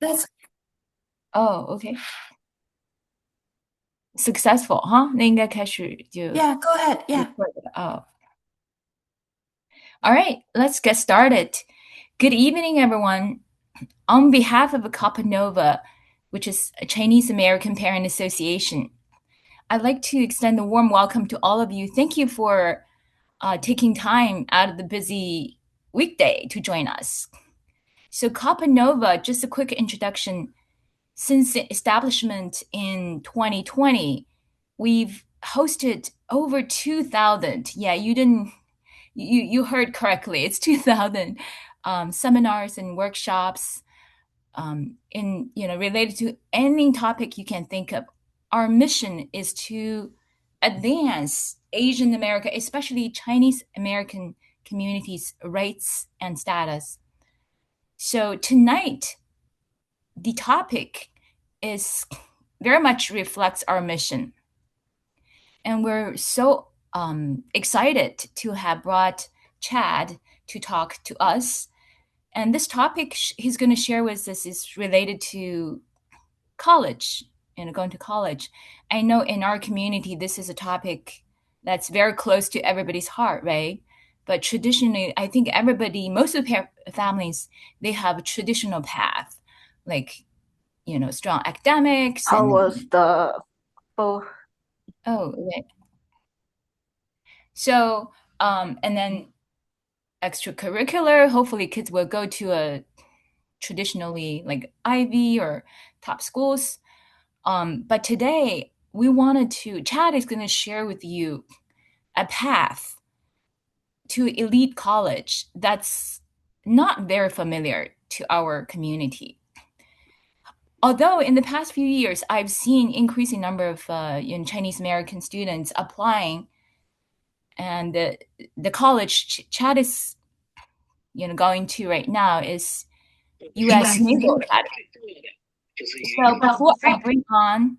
That's OK. Successful 哈，那应该开始就 yeah, go ahead. Yeah. record 了哦。All right, let's get started. Good evening, everyone. On behalf of CAPA-NOVA, which is a Chinese American Parent Association, I'd like to extend a warm welcome to all of you. Thank you for taking time out of the busy weekday to join us. So, CAPA-NOVA, just a quick introduction. Since the establishment in 2020, we've hosted over 2,000. Yeah, you heard correctly. It's 2,000 seminars and workshops in related to any topic you can think of. Our mission is to advance Asian America, especially Chinese American communities' rights and status. So tonight, the topic is very much reflects our mission. And we're so excited to have brought Chad to talk to us. And this topic he's going to share with us is related to college, going to college. I know in our community, this is a topic that's very close to everybody's heart, right? But traditionally, I think most of the families, they have a traditional path, like strong academics How and was the both? okay. So and then extracurricular, hopefully kids will go to a traditionally like Ivy or top schools. But today Chad is going to share with you a path to elite college that's not very familiar to our community. Although in the past few years, I've seen increasing number of Chinese American students applying, and the college Chad is going to right now is U.S. Naval Academy. So before I bring on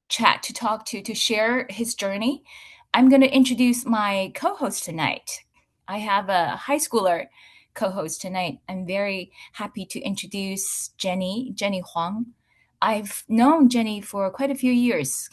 Chad to talk to share his journey, I'm going to introduce my co-host tonight. I have a high schooler co-host tonight. I'm very happy to introduce Jenny Huang. I've known Jenny for quite a few years.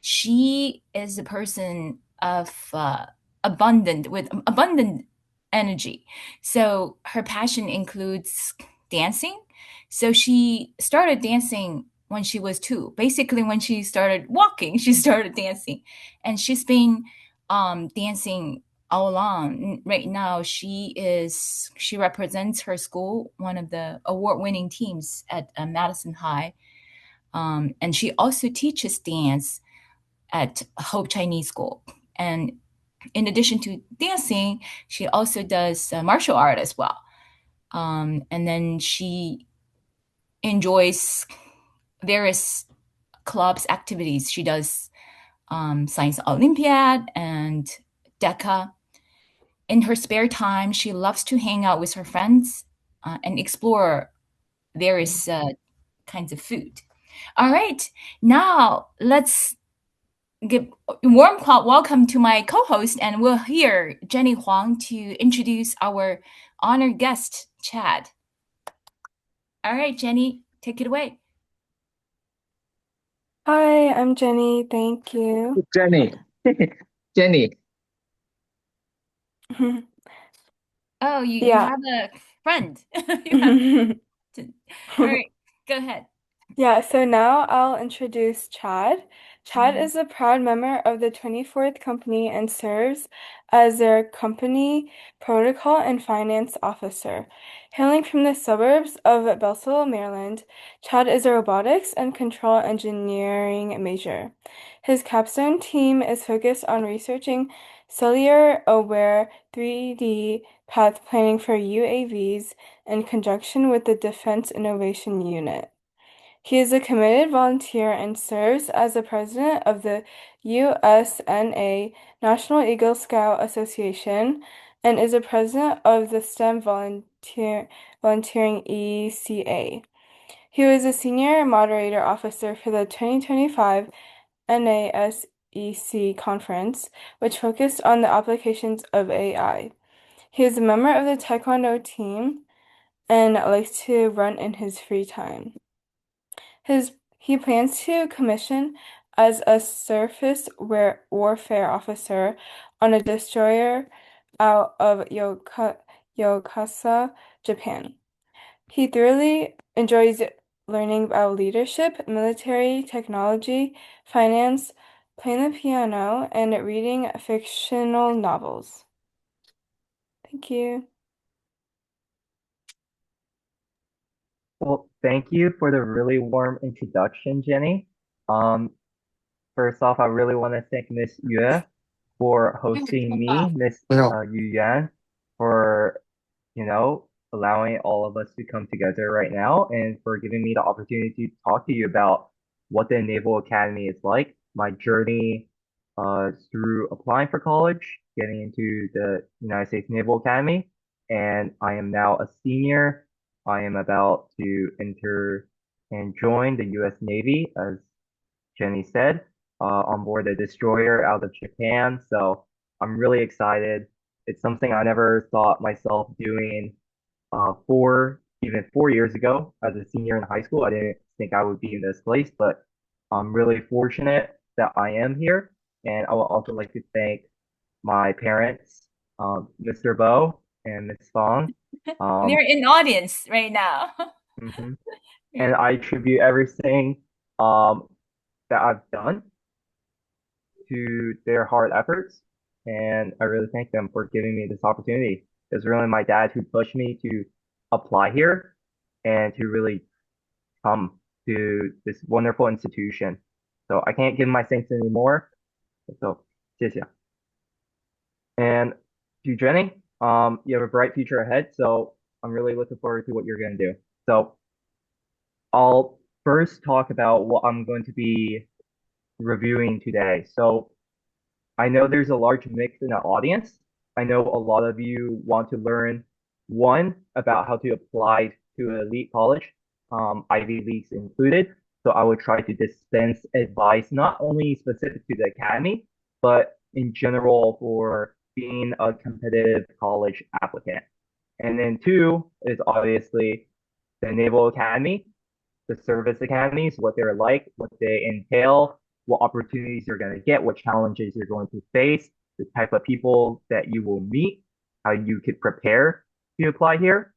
She is a person of with abundant energy. So her passion includes dancing. So she started dancing when she was 2. Basically, when she started walking, she started dancing, and she's been dancing all along. Right now, she represents her school, one of the award-winning teams at Madison High, and she also teaches dance at Hope Chinese School. And in addition to dancing, she also does martial art as well. And then she enjoys various clubs activities. She does Science Olympiad and DECA. In her spare time, she loves to hang out with her friends and explore various kinds of food. All right, now let's give a warm welcome to my co-host, and we'll hear Jenny Huang to introduce our honored guest, Chad. All right, Jenny, take it away. Hi, I'm Jenny. Thank you. Jenny. Jenny. Oh, you Yeah. have a friend. All right, go ahead. Yeah, so now I'll introduce Chad. Chad Mhm. is a proud member of the 24th Company and serves as their company protocol and finance officer. Hailing from the suburbs of Belleville, Maryland, Chad is a robotics and control engineering major. His capstone team is focused on researching cellular-aware 3D path planning for UAVs in conjunction with the Defense Innovation Unit. He is a committed volunteer and serves as the president of the USNA National Eagle Scout Association and is a president of the STEM Volunteering ECA. He was a senior moderator officer for the 2025 NASEC conference, which focused on the applications of AI. He is a member of the Taekwondo team and likes to run in his free time. He plans to commission as a surface warfare officer on a destroyer out of Yokosuka, Japan. He thoroughly enjoys learning about leadership, military, technology, finance, playing the piano, and reading fictional novels. Thank you. Well, thank you for the really warm introduction, Jenny. First off, I really want to thank Miss Yue for hosting me, Miss Yu Yan, for, allowing all of us to come together right now and for giving me the opportunity to talk to you about what the Naval Academy is like, my journey through applying for college, getting into the United States Naval Academy, and I am now a senior. I am about to enter and join the U.S. Navy, as Jenny said, on board a destroyer out of Japan. So I'm really excited. It's something I never thought myself doing even 4 years ago as a senior in high school. I didn't think I would be in this place, but I'm really fortunate that I am here. And I would also like to thank my parents, Mr. Bo and Miss Fong. They're in the audience right now. Mhm. And I attribute everything that I've done to their hard efforts. And I really thank them for giving me this opportunity. It's really my dad who pushed me to apply here and to really come to this wonderful institution. So I can't give my thanks anymore. So, 谢谢. And to Jenny, you have a bright future ahead. So I'm really looking forward to what you're going to do. So I'll first talk about what I'm going to be reviewing today. So I know there's a large mix in the audience. I know a lot of you want to learn, one, about how to apply to an elite college, Ivy Leagues included. So I will try to dispense advice, not only specific to the academy, but in general for being a competitive college applicant. And then two is obviously the Naval Academy, the service academies, what they're like, what they entail, what opportunities you're going to get, what challenges you're going to face, the type of people that you will meet, how you could prepare to apply here.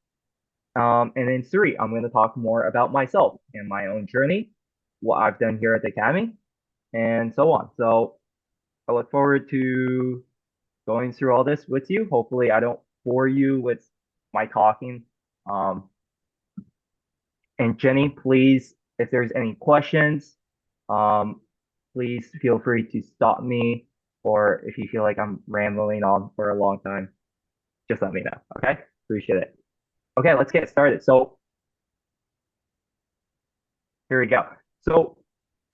And then three, I'm going to talk more about myself and my own journey, what I've done here at the Academy, and so on. So I look forward to going through all this with you. Hopefully I don't bore you with my talking. And Jenny, please, if there's any questions, please feel free to stop me, or if you feel like I'm rambling on for a long time, just let me know, okay? Appreciate it. Okay, let's get started. So here we go. So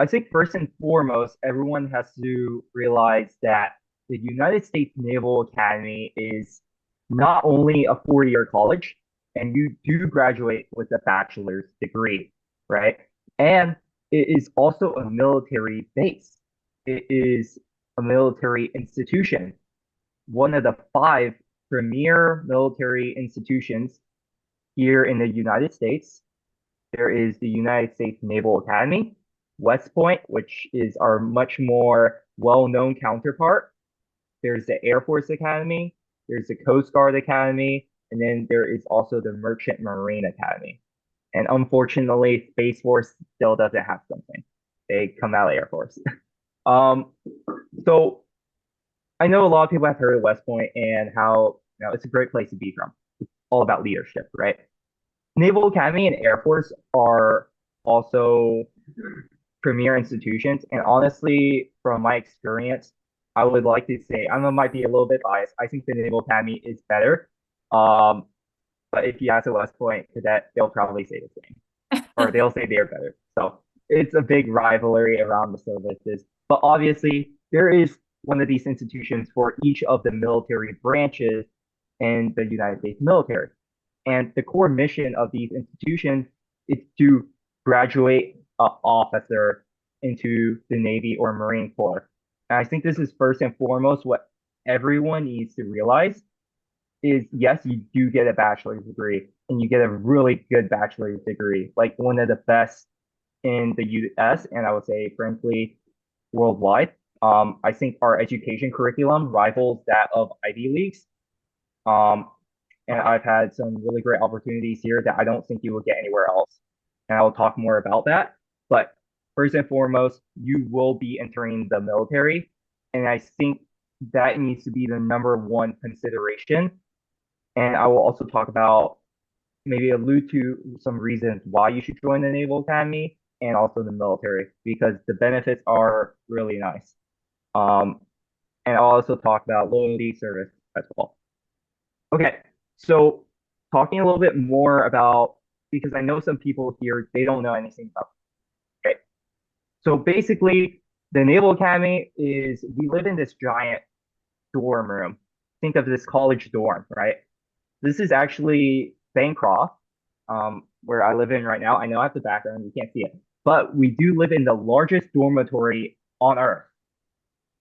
I think first and foremost, everyone has to realize that the United States Naval Academy is not only a 4-year college, and you do graduate with a bachelor's degree, right? And it is also a military base. It is a military institution, one of the 5 premier military institutions here in the United States. There is the United States Naval Academy, West Point, which is our much more well-known counterpart. There's the Air Force Academy, there's the Coast Guard Academy, and then there is also the Merchant Marine Academy. And unfortunately, Space Force still doesn't have something. They come out of Air Force. So I know a lot of people have heard of West Point and how it's a great place to be from. It's all about leadership, right? Naval Academy and Air Force are also premier institutions. And honestly, from my experience, I would like to say, I might be a little bit biased. I think the Naval Academy is better. But if you ask a West Point cadet, they'll probably say the same, or they'll say they're better. So it's a big rivalry around the services. But obviously, there is one of these institutions for each of the military branches in the United States military. And the core mission of these institutions is to graduate an officer into the Navy or Marine Corps. And I think this is first and foremost what everyone needs to realize is, yes, you do get a bachelor's degree, and you get a really good bachelor's degree, like one of the best in the US, and I would say, frankly, worldwide. I think our education curriculum rivals that of Ivy Leagues. And I've had some really great opportunities here that I don't think you will get anywhere else. And I'll talk more about that. But first and foremost, you will be entering the military. And I think that needs to be the number one consideration. And I will also talk about, maybe allude to some reasons why you should join the Naval Academy and also the military, because the benefits are really nice. And I'll also talk about loyalty service as well. Okay, so talking a little bit more about, because I know some people here, they don't know anything about it. Okay, so basically, the Naval Academy is, we live in this giant dorm room. Think of this college dorm, right? This is actually Bancroft, where I live in right now. I know I have the background, you can't see it, but we do live in the largest dormitory on Earth.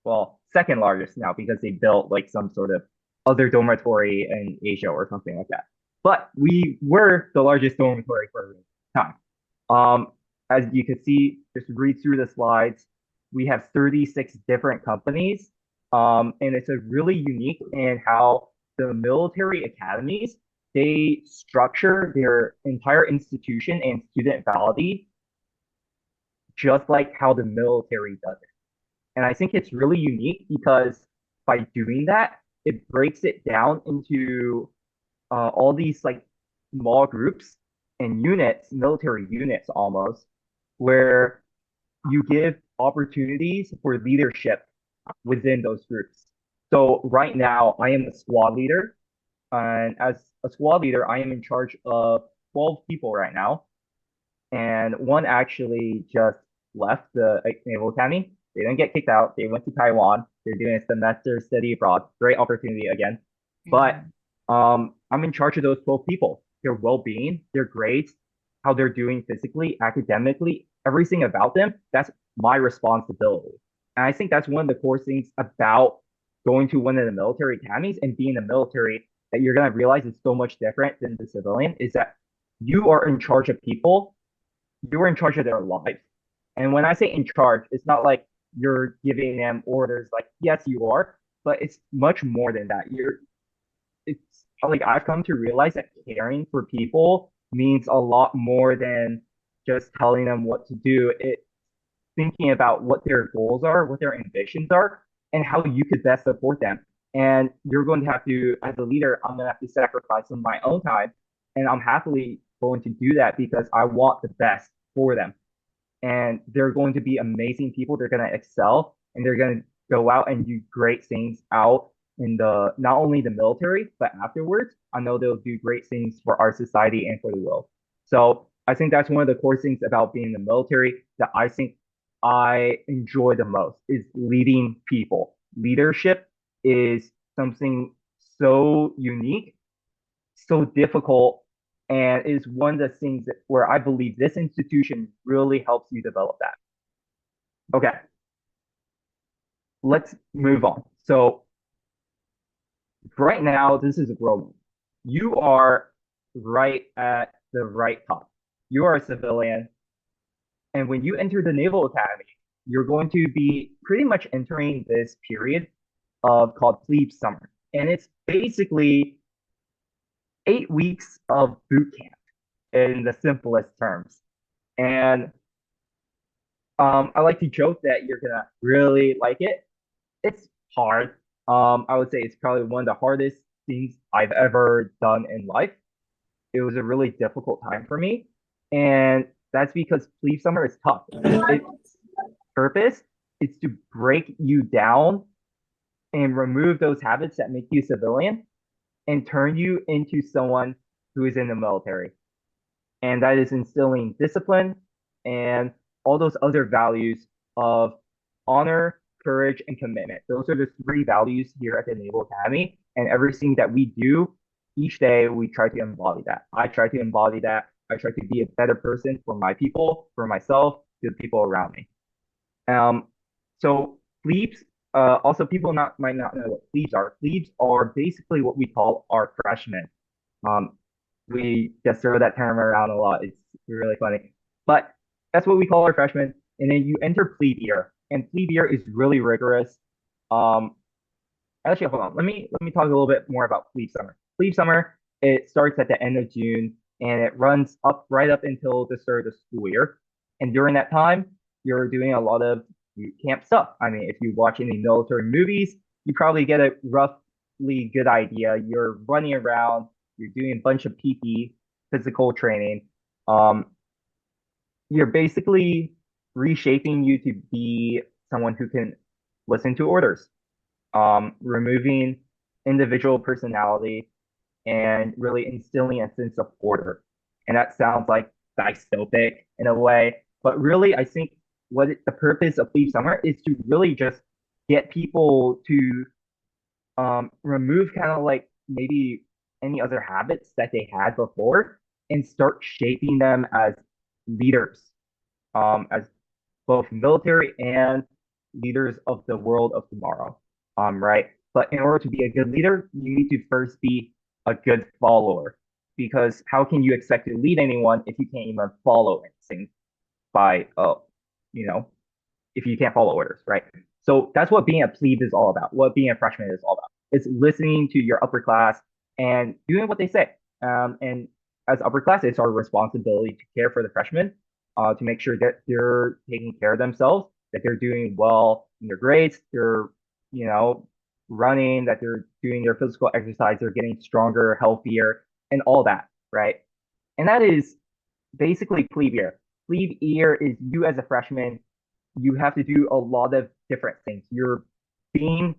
Well, second largest now, because they built like some sort of other dormitory in Asia or something like that. But we were the largest dormitory for a time. As you can see, just read through the slides, we have 36 different companies. And it's a really unique in how the military academies, they structure their entire institution and student validity just like how the military does it. And I think it's really unique because by doing that, it breaks it down into all these like small groups and units, military units almost, where you give opportunities for leadership within those groups. So right now, I am a squad leader. And as a squad leader, I am in charge of 12 people right now. And one actually just left the Naval Academy. They didn't get kicked out. They went to Taiwan. They're doing a semester study abroad. Great opportunity again. But I'm in charge of those 12 people. Their well-being, their grades, how they're doing physically, academically, everything about them, that's my responsibility. And I think that's one of the core things about going to one of the military academies and being in the military that you're going to realize is so much different than the civilian, is that you are in charge of people. You're in charge of their lives. And when I say in charge, it's not like you're giving them orders, like, yes, you are, but it's much more than that. It's like I've come to realize that caring for people means a lot more than just telling them what to do. It's thinking about what their goals are, what their ambitions are, and how you could best support them. And you're going to have to, as a leader, I'm going to have to sacrifice some of my own time. And I'm happily going to do that because I want the best for them. And they're going to be amazing people. They're going to excel and they're going to go out and do great things out in the, not only the military, but afterwards. I know they'll do great things for our society and for the world. So I think that's one of the core things about being in the military that I think I enjoy the most is leading people. Leadership is something so unique, so difficult, and is one of the things where I believe this institution really helps you develop that. Okay, let's move on. So right now, this is a whirlwind. You are right at the right top. You are a civilian. And when you enter the Naval Academy, you're going to be pretty much entering this period of called plebe summer. And it's basically 8 weeks of boot camp in the simplest terms. And I like to joke that you're gonna really like it. It's hard. I would say it's probably one of the hardest things I've ever done in life. It was a really difficult time for me. And that's because plebe summer is tough. Its purpose is to break you down and remove those habits that make you a civilian and turn you into someone who is in the military. And that is instilling discipline and all those other values of honor, courage, and commitment. Those are the 3 values here at the Naval Academy. And everything that we do each day, we try to embody that. I try to embody that. I try to be a better person for my people, for myself, to the people around me. So plebes, also people might not know what plebes are. Plebes are basically what we call our freshmen. We just throw that term around a lot. It's really funny. But that's what we call our freshmen. And then you enter plebe year. And plebe year is really rigorous. Actually, hold on. Let me talk a little bit more about plebe summer. Plebe summer, it starts at the end of June and it runs up right up until the start of the school year. And during that time, you're doing a lot of boot camp stuff. I mean, if you watch any military movies, you probably get a roughly good idea. You're running around, you're doing a bunch of PP, physical training. You're basically reshaping you to be someone who can listen to orders, removing individual personality and really instilling a sense of order. And that sounds like dystopic in a way, but really, I think the purpose of Plebe Summer is to really just get people to remove kind of like maybe any other habits that they had before and start shaping them as leaders, as both military and leaders of the world of tomorrow, right? But in order to be a good leader, you need to first be a good follower, because how can you expect to lead anyone if you can't even follow anything by, if you can't follow orders, right? So that's what being a plebe is all about, what being a freshman is all about. It's listening to your upper class and doing what they say. And as upper class, it's our responsibility to care for the freshmen, to make sure that they're taking care of themselves, that they're doing well in their grades, they're, running, that they're doing their physical exercise, they're getting stronger, healthier, and all that, right? And that is basically plebe year. Plebe year is you as a freshman, you have to do a lot of different things. You're being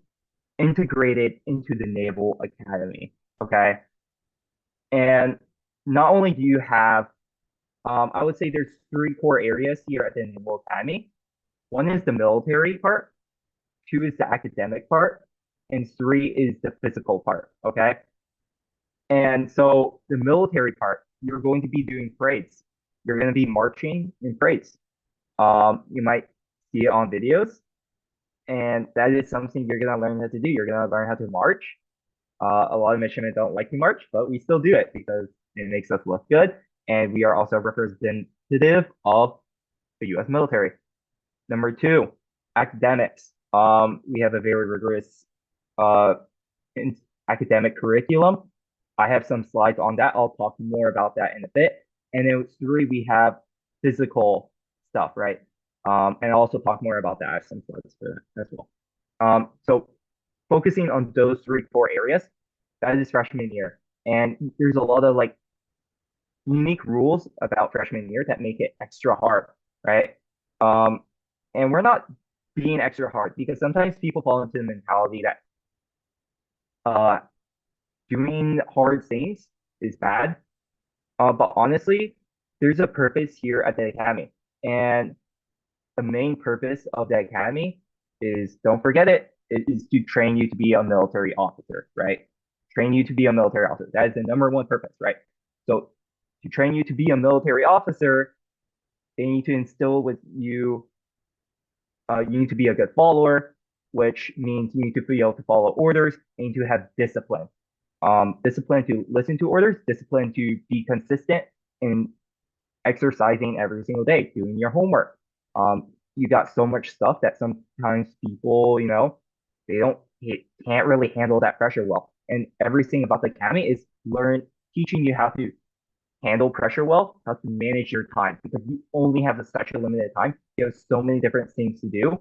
integrated into the Naval Academy, okay? And not only do you have, I would say there's three core areas here at the Naval Academy. One is the military part, two is the academic part, and three is the physical part, okay? And so the military part, you're going to be doing parades. You're going to be marching in parades. You might see it on videos, and that is something you're going to learn how to do. You're going to learn how to march. A lot of midshipmen don't like to march, but we still do it because it makes us look good, and we are also representative of the U.S. military. Number two, academics. We have a very rigorous academic curriculum. I have some slides on that. I'll talk more about that in a bit. And then three, we have physical stuff, right? And I'll also talk more about that. I have some slides for that as well. So focusing on those three core areas, that is freshman year. And there's a lot of like unique rules about freshman year that make it extra hard, right? And we're not being extra hard because sometimes people fall into the mentality that doing hard things is bad. But honestly, there's a purpose here at the Academy. And the main purpose of the Academy is, don't forget it, is to train you to be a military officer, right? Train you to be a military officer. That is the number one purpose, right? So to train you to be a military officer, they need to instill with you, you need to be a good follower, which means you need to be able to follow orders and you need to have discipline. Discipline to listen to orders, discipline to be consistent in exercising every single day, doing your homework. You got so much stuff that sometimes people, can't really handle that pressure well. And everything about the Academy is teaching you how to handle pressure well, how to manage your time, because you only have such a limited time. You have so many different things to do.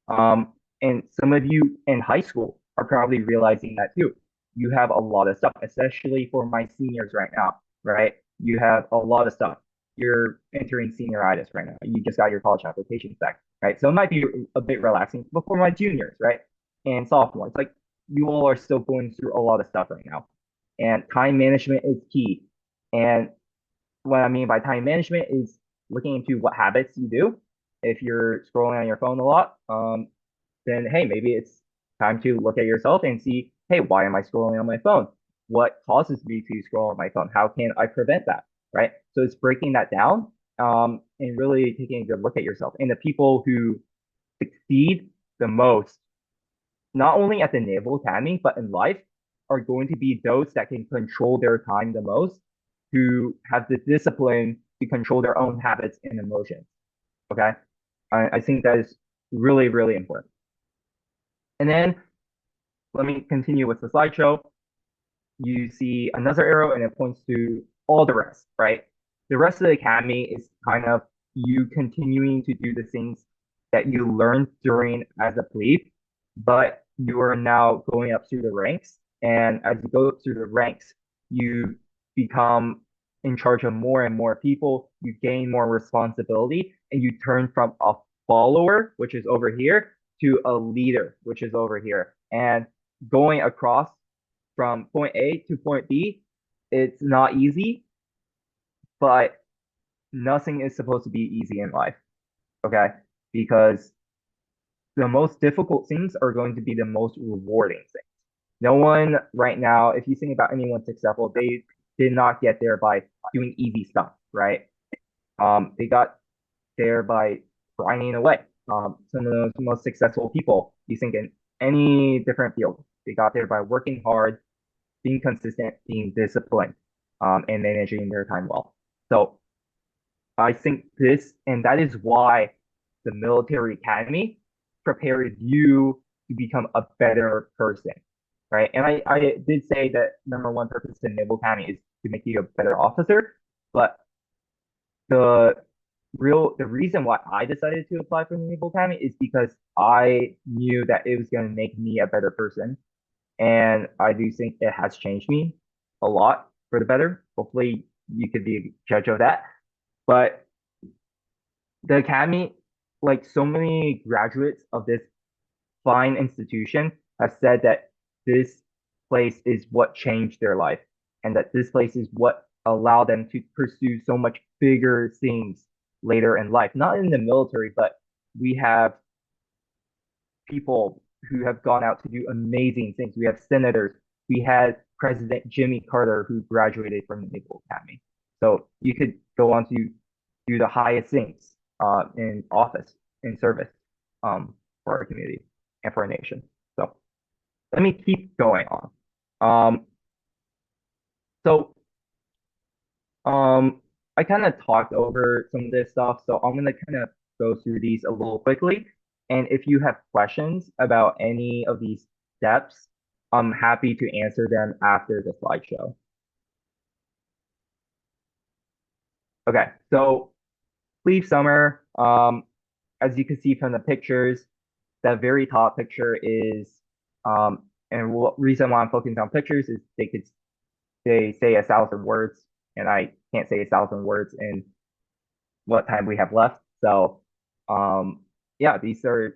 And some of you in high school are probably realizing that too. You have a lot of stuff, especially for my seniors right now, right? You have a lot of stuff. You're entering senioritis right now. You just got your college applications back, right? So it might be a bit relaxing, but for my juniors, right? And sophomores, like you all are still going through a lot of stuff right now. And time management is key. And what I mean by time management is looking into what habits you do. If you're scrolling on your phone a lot, then hey, maybe it's time to look at yourself and see, hey, why am I scrolling on my phone? What causes me to scroll on my phone? How can I prevent that, right? So it's breaking that down, and really taking a good look at yourself. And the people who succeed the most, not only at the Naval Academy, but in life, are going to be those that can control their time the most who have the discipline to control their own habits and emotions. Okay, I think that is really, really important. And then let me continue with the slideshow. You see another arrow and it points to all the rest, right? The rest of the academy is kind of you continuing to do the things that you learned during as a plebe, but you are now going up through the ranks. And as you go up through the ranks, you become in charge of more and more people, you gain more responsibility, and you turn from a follower, which is over here, to a leader, which is over here. And going across from point A to point B, it's not easy, but nothing is supposed to be easy in life, okay? Because the most difficult things are going to be the most rewarding things. No one right now, if you think about anyone successful, they did not get there by doing easy stuff, right? They got there by grinding away. Some of the most successful people, you think in any different field, they got there by working hard, being consistent, being disciplined, and managing their time well. So I think this, and that is why the military academy prepared you to become a better person, right? And I did say that number one purpose in Naval Academy is to make you a better officer, but the reason why I decided to apply for the Naval Academy is because I knew that it was going to make me a better person. And I do think it has changed me a lot for the better. Hopefully you could be a judge of that. But the academy, like so many graduates of this fine institution, have said that this place is what changed their life, and that this place is what allowed them to pursue so much bigger things later in life. Not in the military, but we have people who have gone out to do amazing things. We have senators. We had President Jimmy Carter, who graduated from the Naval Academy. So you could go on to do the highest things in office, in service for our community and for our nation. So let me keep going on. I kind of talked over some of this stuff, so I'm going to kind of go through these a little quickly. And if you have questions about any of these steps, I'm happy to answer them after the slideshow. Okay, so plebe summer, as you can see from the pictures, that very top picture is, and reason why I'm focusing on pictures is they say 1,000 words, and I can't say 1,000 words in what time we have left. So, yeah, these are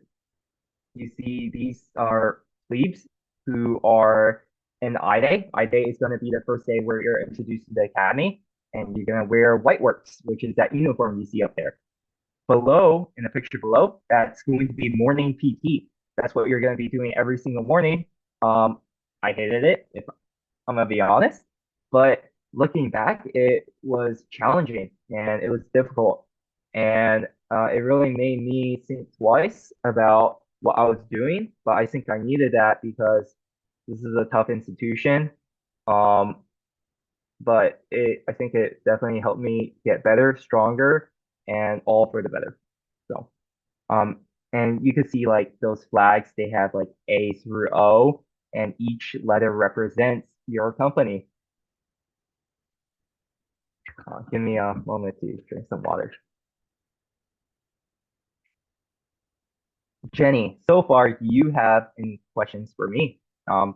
plebes who are in I-Day. I-Day is going to be the first day where you're introduced to the academy, and you're going to wear white works, which is that uniform you see up there. Below, in the picture below, that's going to be morning PT. That's what you're going to be doing every single morning. I hated it, if I'm going to be honest, but looking back, it was challenging and it was difficult, and it really made me think twice about what I was doing, but I think I needed that because this is a tough institution. But I think it definitely helped me get better, stronger, and all for the better. So, and you can see like those flags, they have like A through O, and each letter represents your company. Give me a moment to drink some water. Jenny, so far, do you have any questions for me,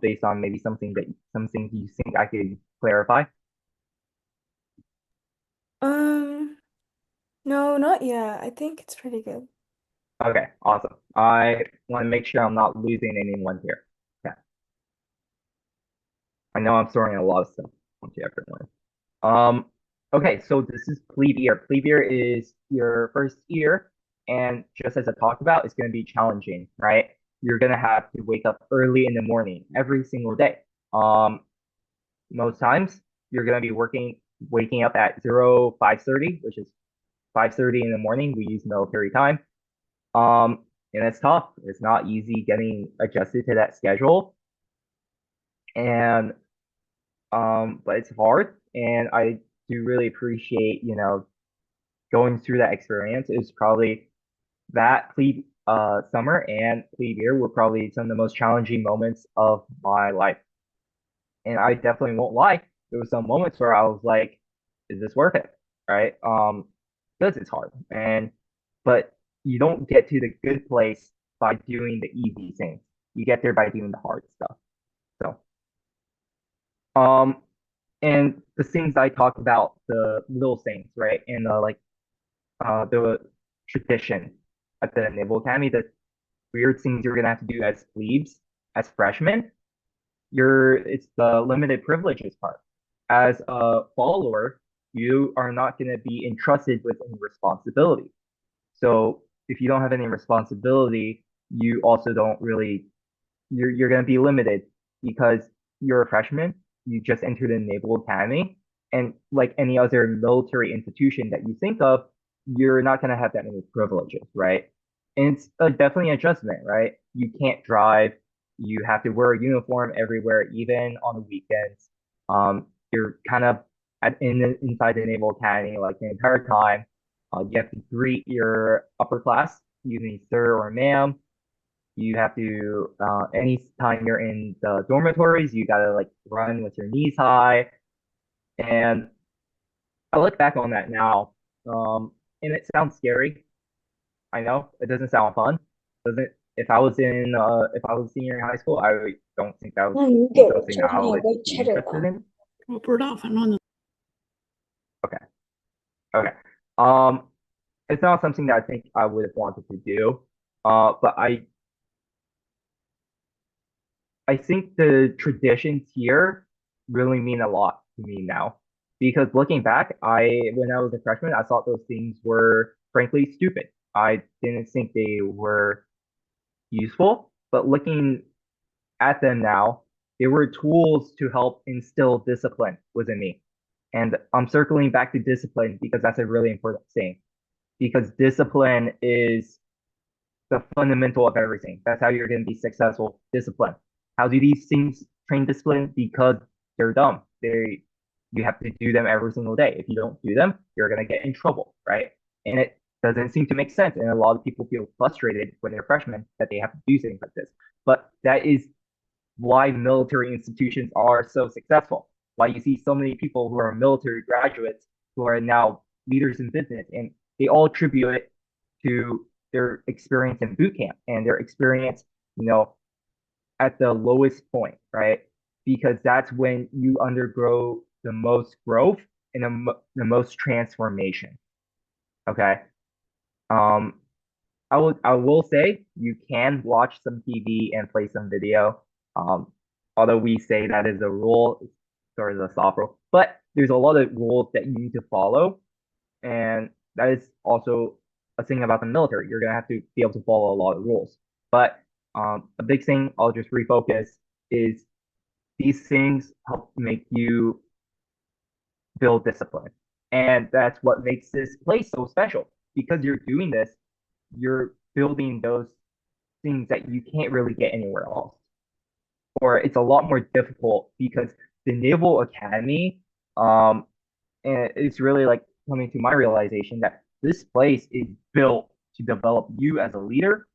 based on maybe something you think I could clarify? No, not yet. I think it's pretty good. Okay, awesome. I want to make sure I'm not losing anyone here. Okay. I know I'm throwing a lot of stuff onto everyone. Okay, so this is plebe year. Plebe year is your first year, and just as I talked about, it's going to be challenging, right? You're going to have to wake up early in the morning every single day. Most times you're going to be waking up at 5:30, which is 5:30 in the morning. We use military time. And it's tough. It's not easy getting adjusted to that schedule. And but it's hard. And I to really appreciate, going through that experience is probably that plebe summer and plebe year were probably some of the most challenging moments of my life. And I definitely won't lie, there were some moments where I was like, is this worth it? Right? Because it's hard. But you don't get to the good place by doing the easy things. You get there by doing the hard stuff. So, and the things I talk about, the little things, right? And the tradition at the Naval Academy, the weird things you're gonna have to do as plebes, as freshmen, it's the limited privileges part. As a follower, you are not gonna be entrusted with any responsibility. So if you don't have any responsibility, you also don't really, you're gonna be limited because you're a freshman, you just entered the Naval Academy, and like any other military institution that you think of, you're not gonna have that many privileges, right? And it's definitely an adjustment, right? You can't drive, you have to wear a uniform everywhere, even on the weekends. You're kind of inside the Naval Academy like the entire time. You have to greet your upper class using sir or ma'am. You have to, anytime you're in the dormitories, you gotta like run with your knees high. And I look back on that now, and it sounds scary. I know it doesn't sound fun. Doesn't if I was a senior in high school, I don't think that was something that I would be interested in. 我不知道，反正 Okay. It's not something that I think I would have wanted to do. But I think the traditions here really mean a lot to me now. Because looking back, when I was a freshman, I thought those things were frankly stupid. I didn't think they were useful, but looking at them now, they were tools to help instill discipline within me. And I'm circling back to discipline because that's a really important thing. Because discipline is the fundamental of everything. That's how you're going to be successful. Discipline. How do these things train discipline? Because they're dumb. You have to do them every single day. If you don't do them, you're going to get in trouble, right? And it doesn't seem to make sense. And a lot of people feel frustrated when they're freshmen that they have to do things like this. But that is why military institutions are so successful. Why you see so many people who are military graduates who are now leaders in business, and they all attribute it to their experience in boot camp and their experience, at the lowest point, right? Because that's when you undergo the most growth and the most transformation. Okay. I will say you can watch some TV and play some video. Although we say that is a rule, sort of a soft rule, but there's a lot of rules that you need to follow, and that is also a thing about the military. You're gonna have to be able to follow a lot of rules. But a big thing I'll just refocus is these things help make you build discipline, and that's what makes this place so special. Because you're doing this, you're building those things that you can't really get anywhere else. Or it's a lot more difficult because the Naval Academy, and it's really like coming to my realization that this place is built to develop you as a leader,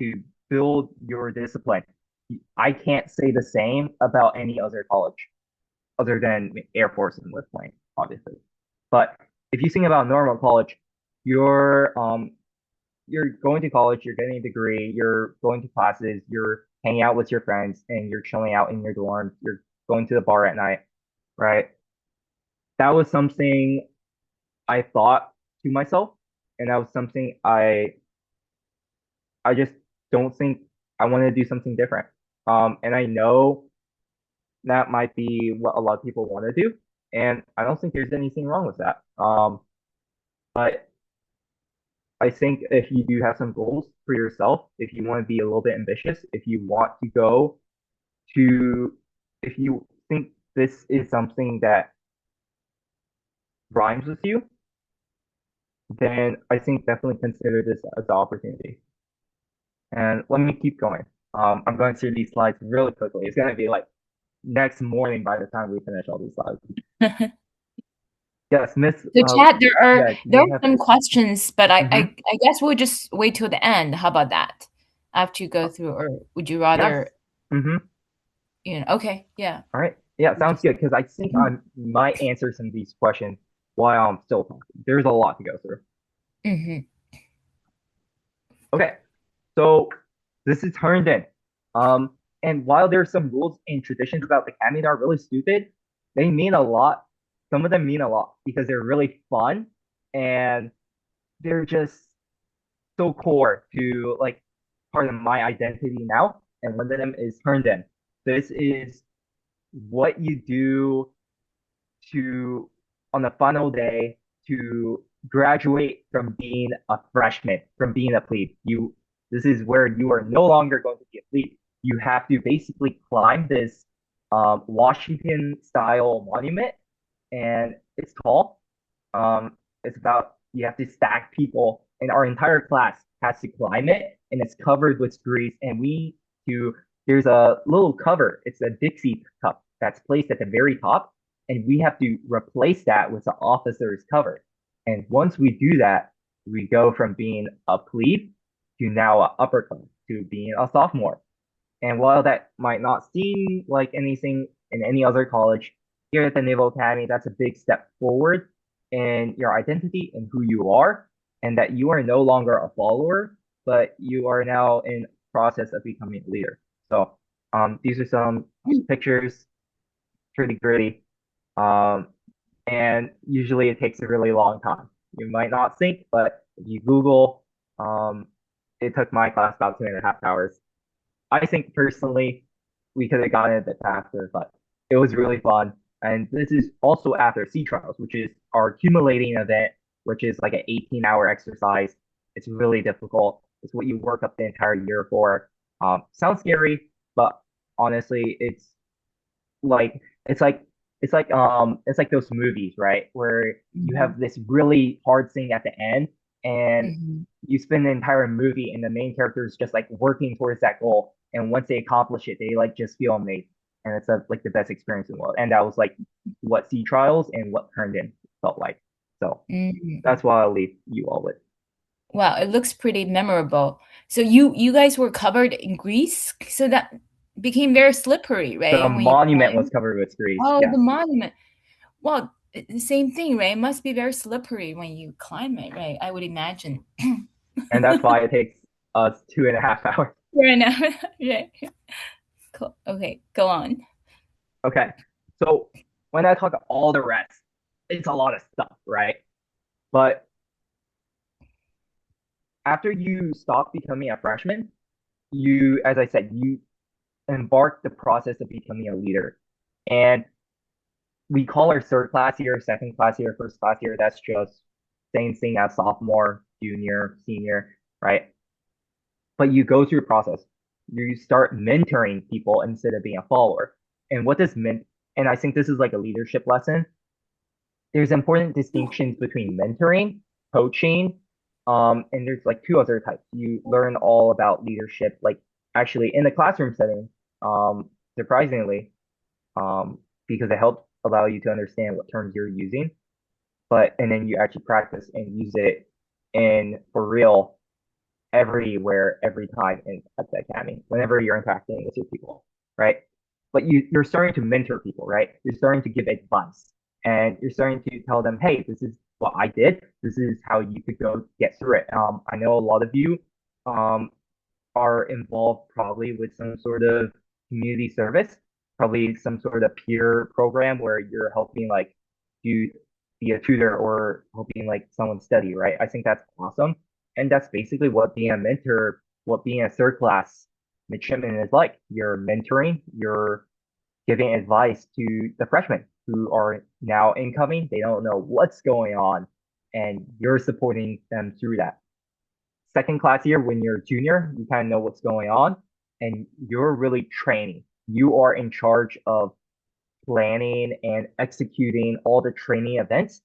to build your discipline. I can't say the same about any other college other than Air Force and West Point, obviously. But if you think about normal college, you're going to college, you're getting a degree, you're going to classes, you're hanging out with your friends, and you're chilling out in your dorm, you're going to the bar at night, right? That was something I thought to myself, and that was something I just don't think I want to do something different. And I know that might be what a lot of people want to do, and I don't think there's anything wrong with that. But I think if you do have some goals for yourself, if you want to be a little bit ambitious, if you want to go to, if you think this is something that rhymes with you, then I think definitely consider this as an opportunity. And let me keep going. I'm going through these slides really quickly. It's going to be like next morning by the time we finish all these slides. Yes, Miss. So Chad, there are you have. some questions, but I Mhm. guess we'll just wait till the end. How about that? After you go through, or would you rather, Yes. Mm-hmm. Okay, yeah. All right. Yeah, We sounds just- good because I think I might answer some of these questions while I'm still talking. There's a lot to go through. Mhm. Okay, so this is turned in. And while there's some rules and traditions about the academy that are really stupid, they mean a lot. Some of them mean a lot because they're really fun and they're just so core to like part of my identity now. And one of them is turned in. This is what you do to on the final day to graduate from being a freshman, from being a plebe. This is where you are no longer going to be a plebe. You have to basically climb this Washington style monument, and it's tall. It's about you have to stack people, and our entire class has to climb it, and it's covered with grease. And we do there's a little cover. It's a Dixie cup that's placed at the very top, and we have to replace that with the officer's cover. And once we do that, we go from being a plebe to now a upper class to being a sophomore. And while that might not seem like anything in any other college, here at the Naval Academy, that's a big step forward in your identity and who you are, and that you are no longer a follower, but you are now in process of becoming a leader. So these are some pictures, pretty gritty. And usually it takes a really long time. You might not think, but if you Google, it took my class about 2.5 hours. I think personally we could have gotten it a bit faster, but it was really fun. And this is also after sea trials, which is our accumulating event, which is like an 18-hour exercise. It's really difficult. It's what you work up the entire year for. Sounds scary, but honestly, like it's like it's like those movies, right? Where you have this really hard thing at the end and Mhm. you spend the entire movie and the main character is just like working towards that goal. And once they accomplish it, they like just feel amazing. And it's like the best experience in the world. And that was like what Sea Trials and what Turned In felt like. So Mhm. that's what I'll leave you all with. Wow, it looks pretty memorable. So you guys were covered in grease, so that became very slippery, right? The When you monument climb. was covered with grease. Oh, Yes. the monument. Well, the same thing, right? It must be very slippery when you climb it, right? I would imagine. And that's why it takes us 2.5 hours. Fair enough. Yeah. Cool. Okay, go on. Okay. So when I talk all the rest, it's a lot of stuff, right? But after you stop becoming a freshman, as I said, you embark the process of becoming a leader. And we call our third class year, second class year, first class year. That's just same thing as sophomore, junior, senior, right? But you go through a process. You start mentoring people instead of being a follower. And what does and I think this is like a leadership lesson. There's important distinctions between mentoring, coaching, and there's like two other types. You learn all about leadership, like actually in the classroom setting, surprisingly, because it helps allow you to understand what terms you're using. And then you actually practice and use it in for real everywhere, every time at the academy, whenever you're interacting with your people, right? But you're starting to mentor people, right? You're starting to give advice and you're starting to tell them, hey, this is what I did. This is how you could go get through it. I know a lot of you are involved probably with some sort of community service, probably some sort of peer program where you're helping like do be a tutor or helping like someone study, right? I think that's awesome. And that's basically what being a mentor, what being a third class midshipman is like. You're mentoring, you're giving advice to the freshmen who are now incoming. They don't know what's going on, and you're supporting them through that. Second class year, when you're a junior, you kind of know what's going on, and you're really training. You are in charge of planning and executing all the training events,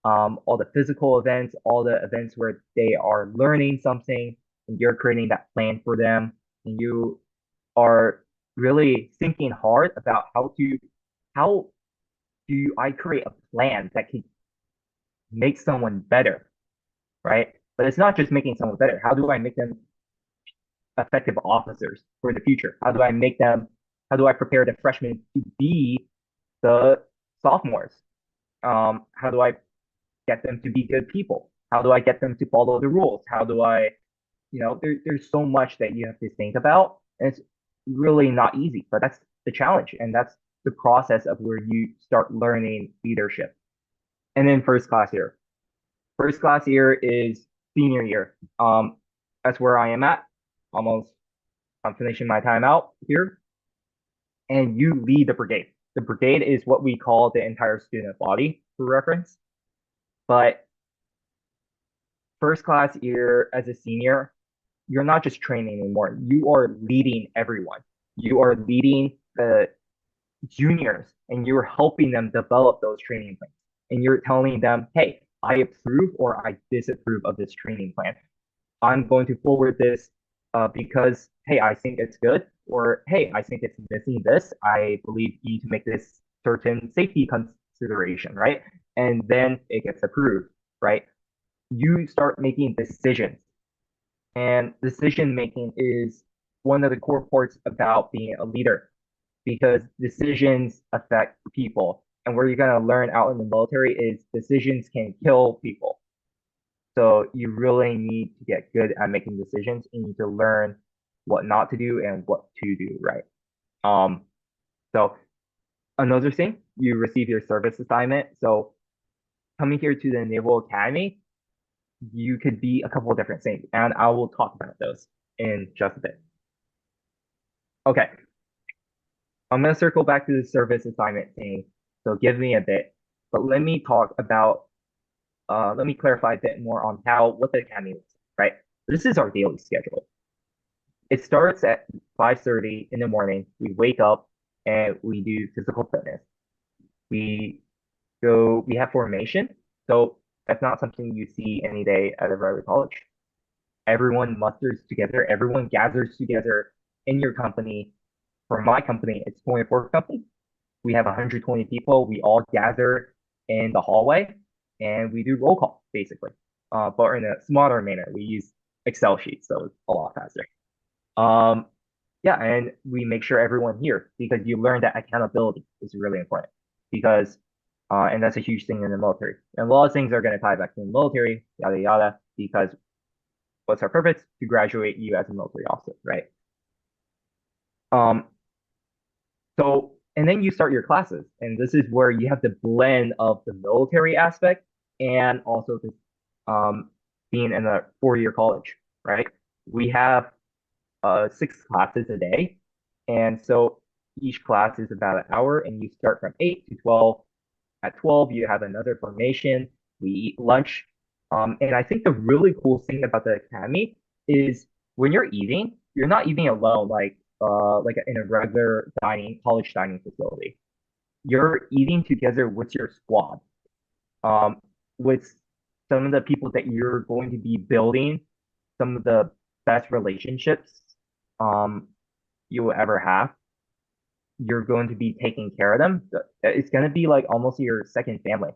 all the physical events, all the events where they are learning something, and you're creating that plan for them. And you are really thinking hard about how do I create a plan that can make someone better, right? But it's not just making someone better. How do I make them effective officers for the future? How do I prepare the freshmen to be the sophomores? How do I get them to be good people? How do I get them to follow the rules? How do I, there's so much that you have to think about. And it's really not easy, but that's the challenge. And that's the process of where you start learning leadership. And then first class year. First class year is senior year. That's where I am at. I'm finishing my time out here. And you lead the brigade. The brigade is what we call the entire student body for reference. But first class year as a senior, you're not just training anymore. You are leading everyone. You are leading the juniors and you're helping them develop those training plans. And you're telling them, hey, I approve or I disapprove of this training plan. I'm going to forward this because, hey, I think it's good, or hey, I think it's missing this. I believe you need to make this certain safety consideration, right? And then it gets approved, right? You start making decisions. And decision making is one of the core parts about being a leader because decisions affect people. And what you're going to learn out in the military is decisions can kill people. So you really need to get good at making decisions. You need to learn what not to do and what to do, right? So another thing, you receive your service assignment. So coming here to the Naval Academy, you could be a couple of different things, and I will talk about those in just a bit. Okay, I'm going to circle back to the service assignment thing, so give me a bit, but let me clarify a bit more on what the academy is, right? This is our daily schedule. It starts at 5:30 in the morning. We wake up and we do physical fitness. We have formation, so that's not something you see any day at a regular college. Everyone musters together, everyone gathers together in your company. For my company, it's 24 company. We have 120 people. We all gather in the hallway and we do roll call, basically. But in a smarter manner, we use Excel sheets, so it's a lot faster. Yeah, and we make sure everyone here, because you learn that accountability is really important, because and that's a huge thing in the military. And a lot of things are going to tie back to the military, yada yada, because what's our purpose? To graduate you as a military officer, right? And then you start your classes, and this is where you have the blend of the military aspect and also the being in a 4-year college, right? We have 6 classes a day, and so each class is about an hour, and you start from 8 to 12. At 12, you have another formation. We eat lunch. And I think the really cool thing about the academy is when you're eating, you're not eating alone like in a regular college dining facility. You're eating together with your squad, with some of the people that you're going to be building some of the best relationships you will ever have. You're going to be taking care of them. It's going to be like almost your second family,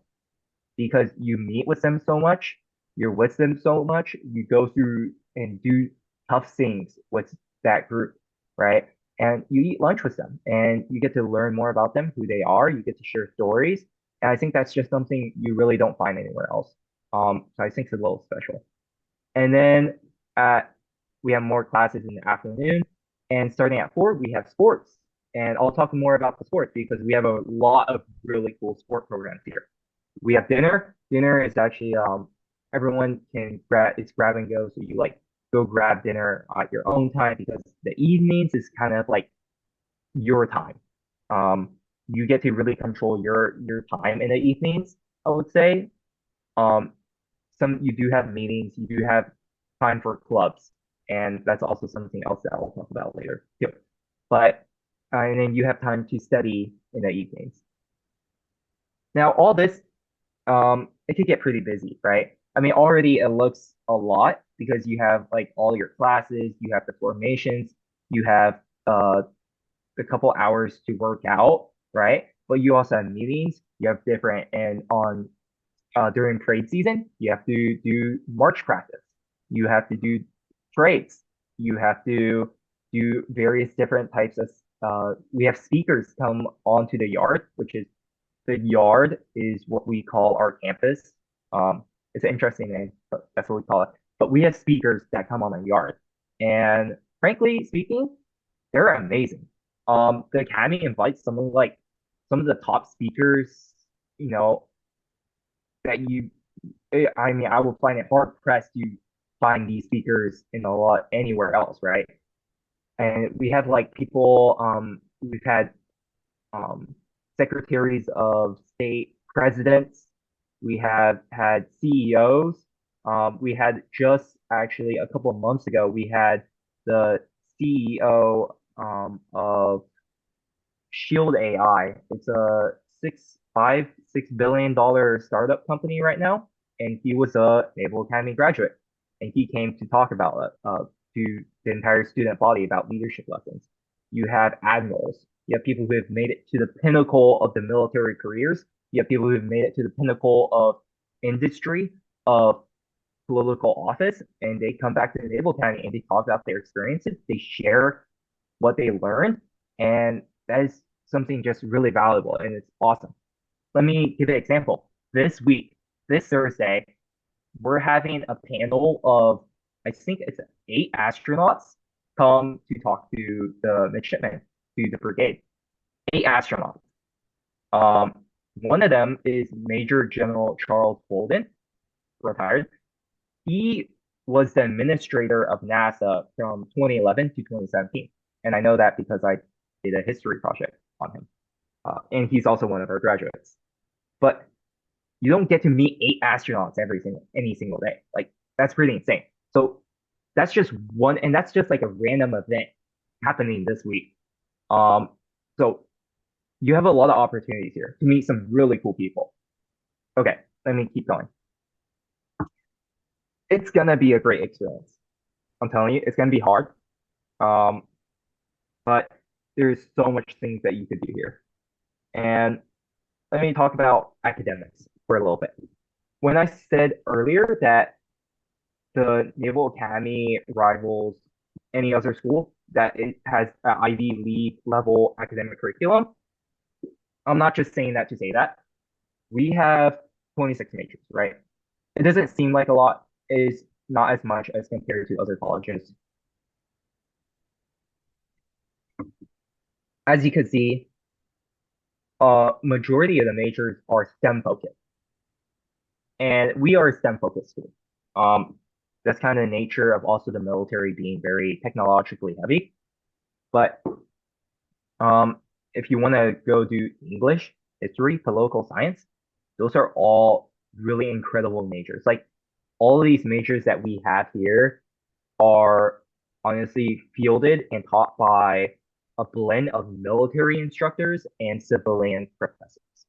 because you meet with them so much, you're with them so much, you go through and do tough things with that group, right? And you eat lunch with them and you get to learn more about them, who they are, you get to share stories. And I think that's just something you really don't find anywhere else. So I think it's a little special. And then we have more classes in the afternoon, and starting at 4, we have sports. And I'll talk more about the sports because we have a lot of really cool sport programs here. We have dinner. Dinner is actually everyone can grab and go. So you go grab dinner at your own time, because the evenings is kind of like your time. You get to really control your time in the evenings, I would say. You do have meetings, you do have time for clubs, and that's also something else that I'll talk about later too. But and then you have time to study in the evenings. Now, all this, it could get pretty busy, right? I mean, already it looks a lot because you have like all your classes, you have the formations, you have a couple hours to work out, right? But you also have meetings, you have different, and on during parade season, you have to do march practice. You have to do parades. You have to do various different types of, we have speakers come onto the yard, the yard is what we call our campus. It's an interesting name, but that's what we call it. But we have speakers that come on the yard. And frankly speaking, they're amazing. The Academy invites some of the top speakers, that I will find it hard pressed to find these speakers in a lot anywhere else, right? And we have people, we've had secretaries of state, presidents, we have had CEOs. We had just actually a couple of months ago, we had the CEO of Shield AI. It's a $6 billion startup company right now, and he was a Naval Academy graduate, and he came to talk about it to the entire student body about leadership lessons. You have admirals. You have people who have made it to the pinnacle of the military careers. You have people who have made it to the pinnacle of industry, of political office, and they come back to the Naval Academy and they talk about their experiences. They share what they learned, and that is something just really valuable, and it's awesome. Let me give an example. This week, this Thursday, we're having a panel of, I think it's 8 astronauts come to talk to the midshipmen, to the brigade. 8 astronauts. One of them is Major General Charles Bolden, retired. He was the administrator of NASA from 2011 to 2017. And I know that because I did a history project on him. And he's also one of our graduates. But you don't get to meet 8 astronauts any single day. That's pretty insane. So that's just one, and that's just like a random event happening this week. So you have a lot of opportunities here to meet some really cool people. Okay, let me keep going. It's gonna be a great experience. I'm telling you, it's gonna be hard. But there's so much things that you could do here. And let me talk about academics for a little bit. When I said earlier that the Naval Academy rivals any other school, that it has an Ivy League level academic curriculum, I'm not just saying that to say that. We have 26 majors, right? It doesn't seem like a lot. It is not as much as compared to other colleges. As you can see, majority of the majors are STEM focused. And we are a STEM focused school. That's kind of the nature of also the military being very technologically heavy. But if you want to go do English, history, political science, those are all really incredible majors. All of these majors that we have here are honestly fielded and taught by a blend of military instructors and civilian professors.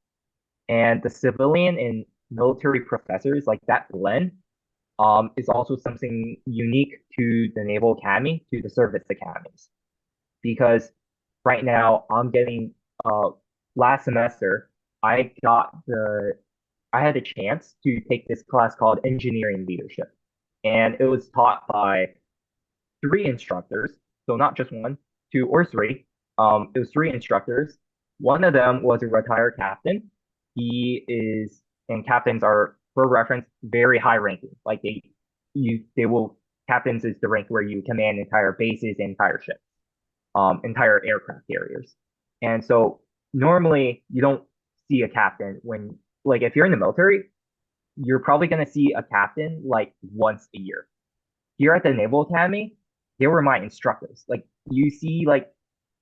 And the civilian and military professors, that blend, is also something unique to the Naval Academy, to the service academies. Because right now I'm getting, last semester, I had a chance to take this class called Engineering Leadership. And it was taught by 3 instructors, so not just 1, 2, or 3. It was 3 instructors. One of them was a retired captain. And captains are, for reference, very high ranking. Captains is the rank where you command entire bases, entire ships, entire aircraft carriers. And so normally you don't see a captain if you're in the military, you're probably going to see a captain once a year. Here at the Naval Academy, they were my instructors. You see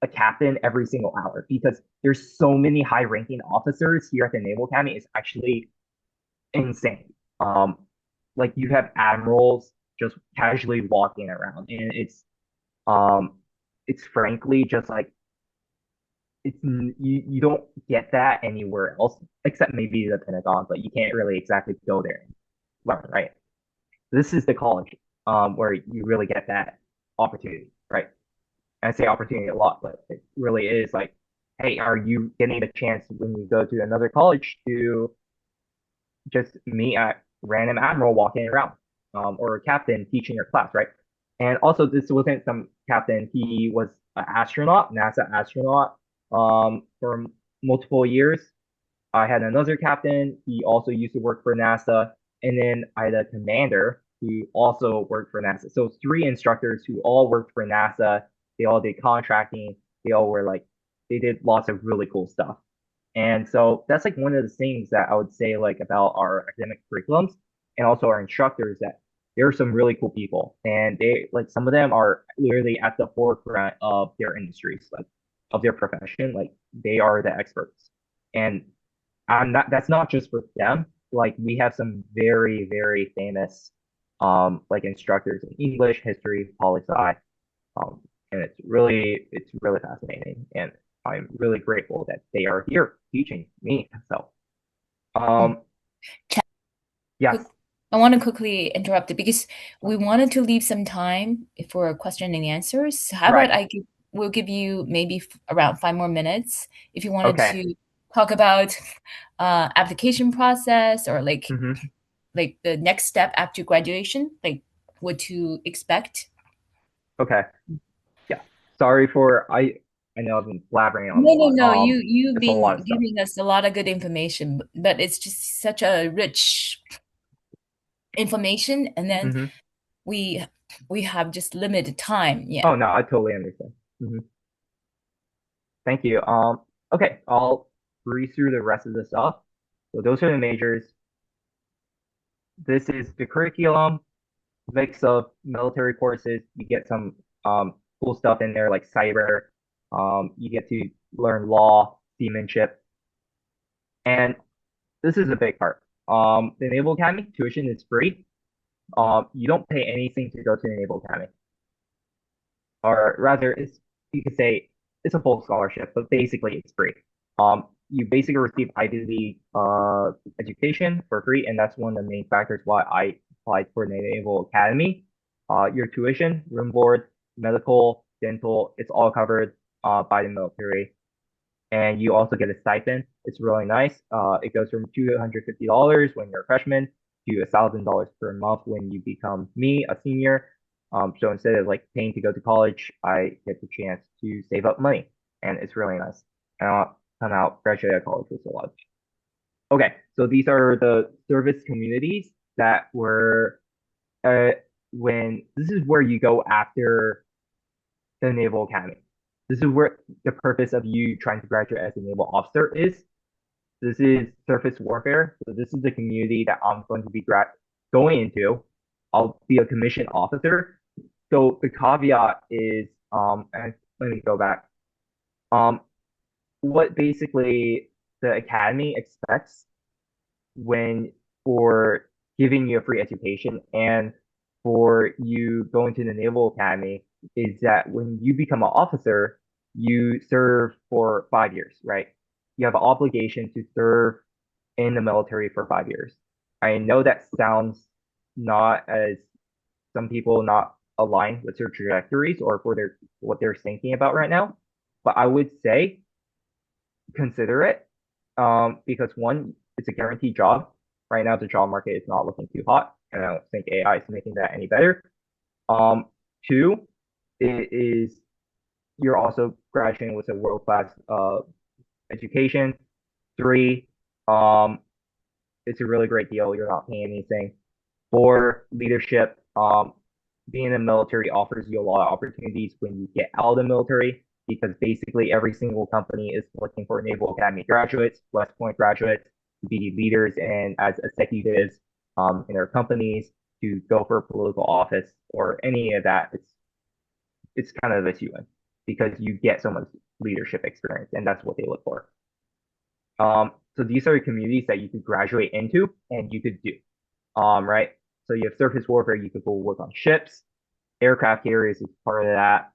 a captain every single hour because there's so many high ranking officers here at the Naval Academy. It's actually insane. You have admirals just casually walking around, and it's frankly just you don't get that anywhere else except maybe the Pentagon, but you can't really exactly go there and learn, right? This is the college where you really get that opportunity, right? And I say opportunity a lot, but it really is hey, are you getting a chance when you go to another college to just me, a random admiral walking around, or a captain teaching your class, right? And also, this wasn't some captain; he was an astronaut, NASA astronaut, for multiple years. I had another captain; he also used to work for NASA, and then I had a commander who also worked for NASA. So three instructors who all worked for NASA. They all did contracting. They all were like, they did lots of really cool stuff. And so that's like one of the things that I would say like about our academic curriculums and also our instructors, that there are some really cool people, and they like some of them are literally at the forefront of their industries, like of their profession, like they are the experts. And I'm not, that's not just for them. Like we have some very, very famous like instructors in English, history, poli sci, um, and it's really fascinating, and I'm really grateful that they are here teaching me. So, Chad, yes, I want to quickly interrupt it because we wanted to leave some time for question and answers. How right. about we'll give you maybe around 5 more minutes if you wanted Okay. to talk about application process or like hmm like the next step after graduation, like what to expect. Okay. Yeah. Sorry for I know I've been blabbering on a No, no, lot. no. You've It's a lot been of stuff. giving us a lot of good information, but it's just such a rich information, and then hmm we we have just limited time. Yeah. Oh no, I totally understand. hmm Thank you. Okay, I'll breeze through the rest of the stuff. So those are the majors. This is the curriculum, mix of military courses. You get some cool stuff in there like cyber. You get to learn law, seamanship, and this is a big part. The Naval Academy tuition is free. You don't pay anything to go to the Naval Academy, or rather, you could say it's a full scholarship, but basically it's free. You basically receive Ivy League education for free, and that's one of the main factors why I applied for the Naval Academy. Your tuition, room board, medical, dental, it's all covered by the military, and you also get a stipend. It's really nice. It goes from $250 when you're a freshman to $1,000 per month when you become a senior. So instead of like paying to go to college, I get the chance to save up money, and it's really nice. And I'll come out, graduate at college with a lot. Okay, so these are the service communities that were when this is where you go after the Naval Academy. This is where the purpose of you trying to graduate as a naval officer is. This is surface warfare. So this is the community that I'm going to be going into. I'll be a commissioned officer. So the caveat is, and let me go back. What basically the academy expects when for giving you a free education and for you going to the Naval Academy is that when you become an officer, you serve for 5 years, right? You have an obligation to serve in the military for 5 years. I know that sounds not as some people not aligned with their trajectories or for what they're thinking about right now, but I would say consider it because one, it's a guaranteed job. Right now, the job market is not looking too hot, and I don't think AI is making that any better. Two, it is you're also graduating with a world-class education. Three, it's a really great deal. You're not paying anything. Four, leadership. Being in the military offers you a lot of opportunities when you get out of the military because basically every single company is looking for Naval Academy graduates, West Point graduates to be leaders and as executives in their companies to go for political office or any of that. It's kind of a UN because you get so much leadership experience, and that's what they look for. So these are communities that you could graduate into and you could do. Right? So you have surface warfare, you could go work on ships, aircraft carriers is part of that.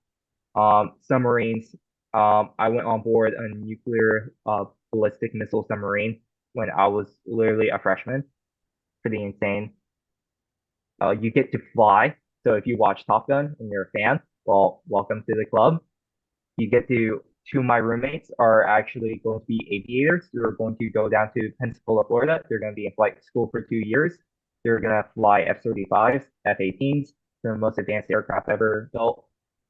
Submarines. I went on board a nuclear ballistic missile submarine when I was literally a freshman. Pretty insane. You get to fly. So if you watch Top Gun and you're a fan, well, welcome to the club. You get to two of my roommates are actually going to be aviators. They're going to go down to Pensacola, Florida. They're going to be in flight school for 2 years. They're going to fly F-35s, F-18s, the most advanced aircraft ever built.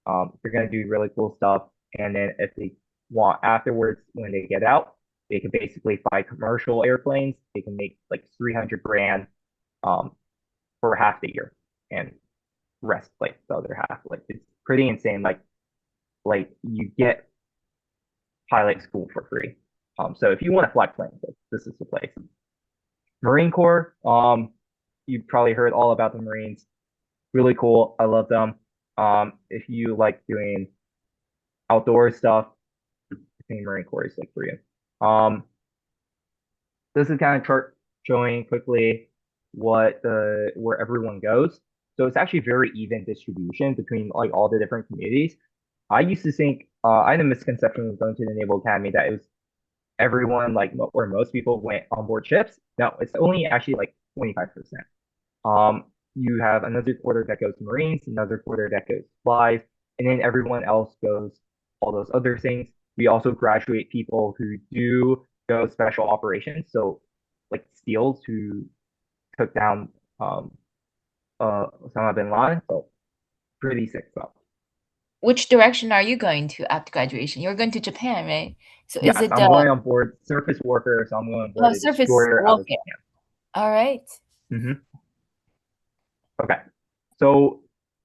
They're going to do really cool stuff. And then if they want afterwards, when they get out, they can basically fly commercial airplanes. They can make like 300 grand for half the year and rest like the other half. Like it's pretty insane. Like you get pilot school for free. So if you want to fly planes, like, this is the place. Marine Corps, you've probably heard all about the Marines. Really cool. I love them. If you like doing outdoor stuff, I think Marine Corps is like for you. This is kind of chart showing quickly where everyone goes. So it's actually very even distribution between like all the different communities. I used to think I had a misconception of going to the Naval Academy that it was everyone like or most people went on board ships. No, it's only actually like 25%. You have another quarter that goes to Marines, another quarter that goes flies, and then everyone else goes all those other things. We also graduate people who do go special operations, so like SEALs who took down Osama bin Laden. So pretty sick stuff. Which direction are you going to after graduation? You're going to Japan, right? So Yes, is it I'm going on board surface warfare, so I'm going on board a surface destroyer out of warfare? Japan. All right. Okay, so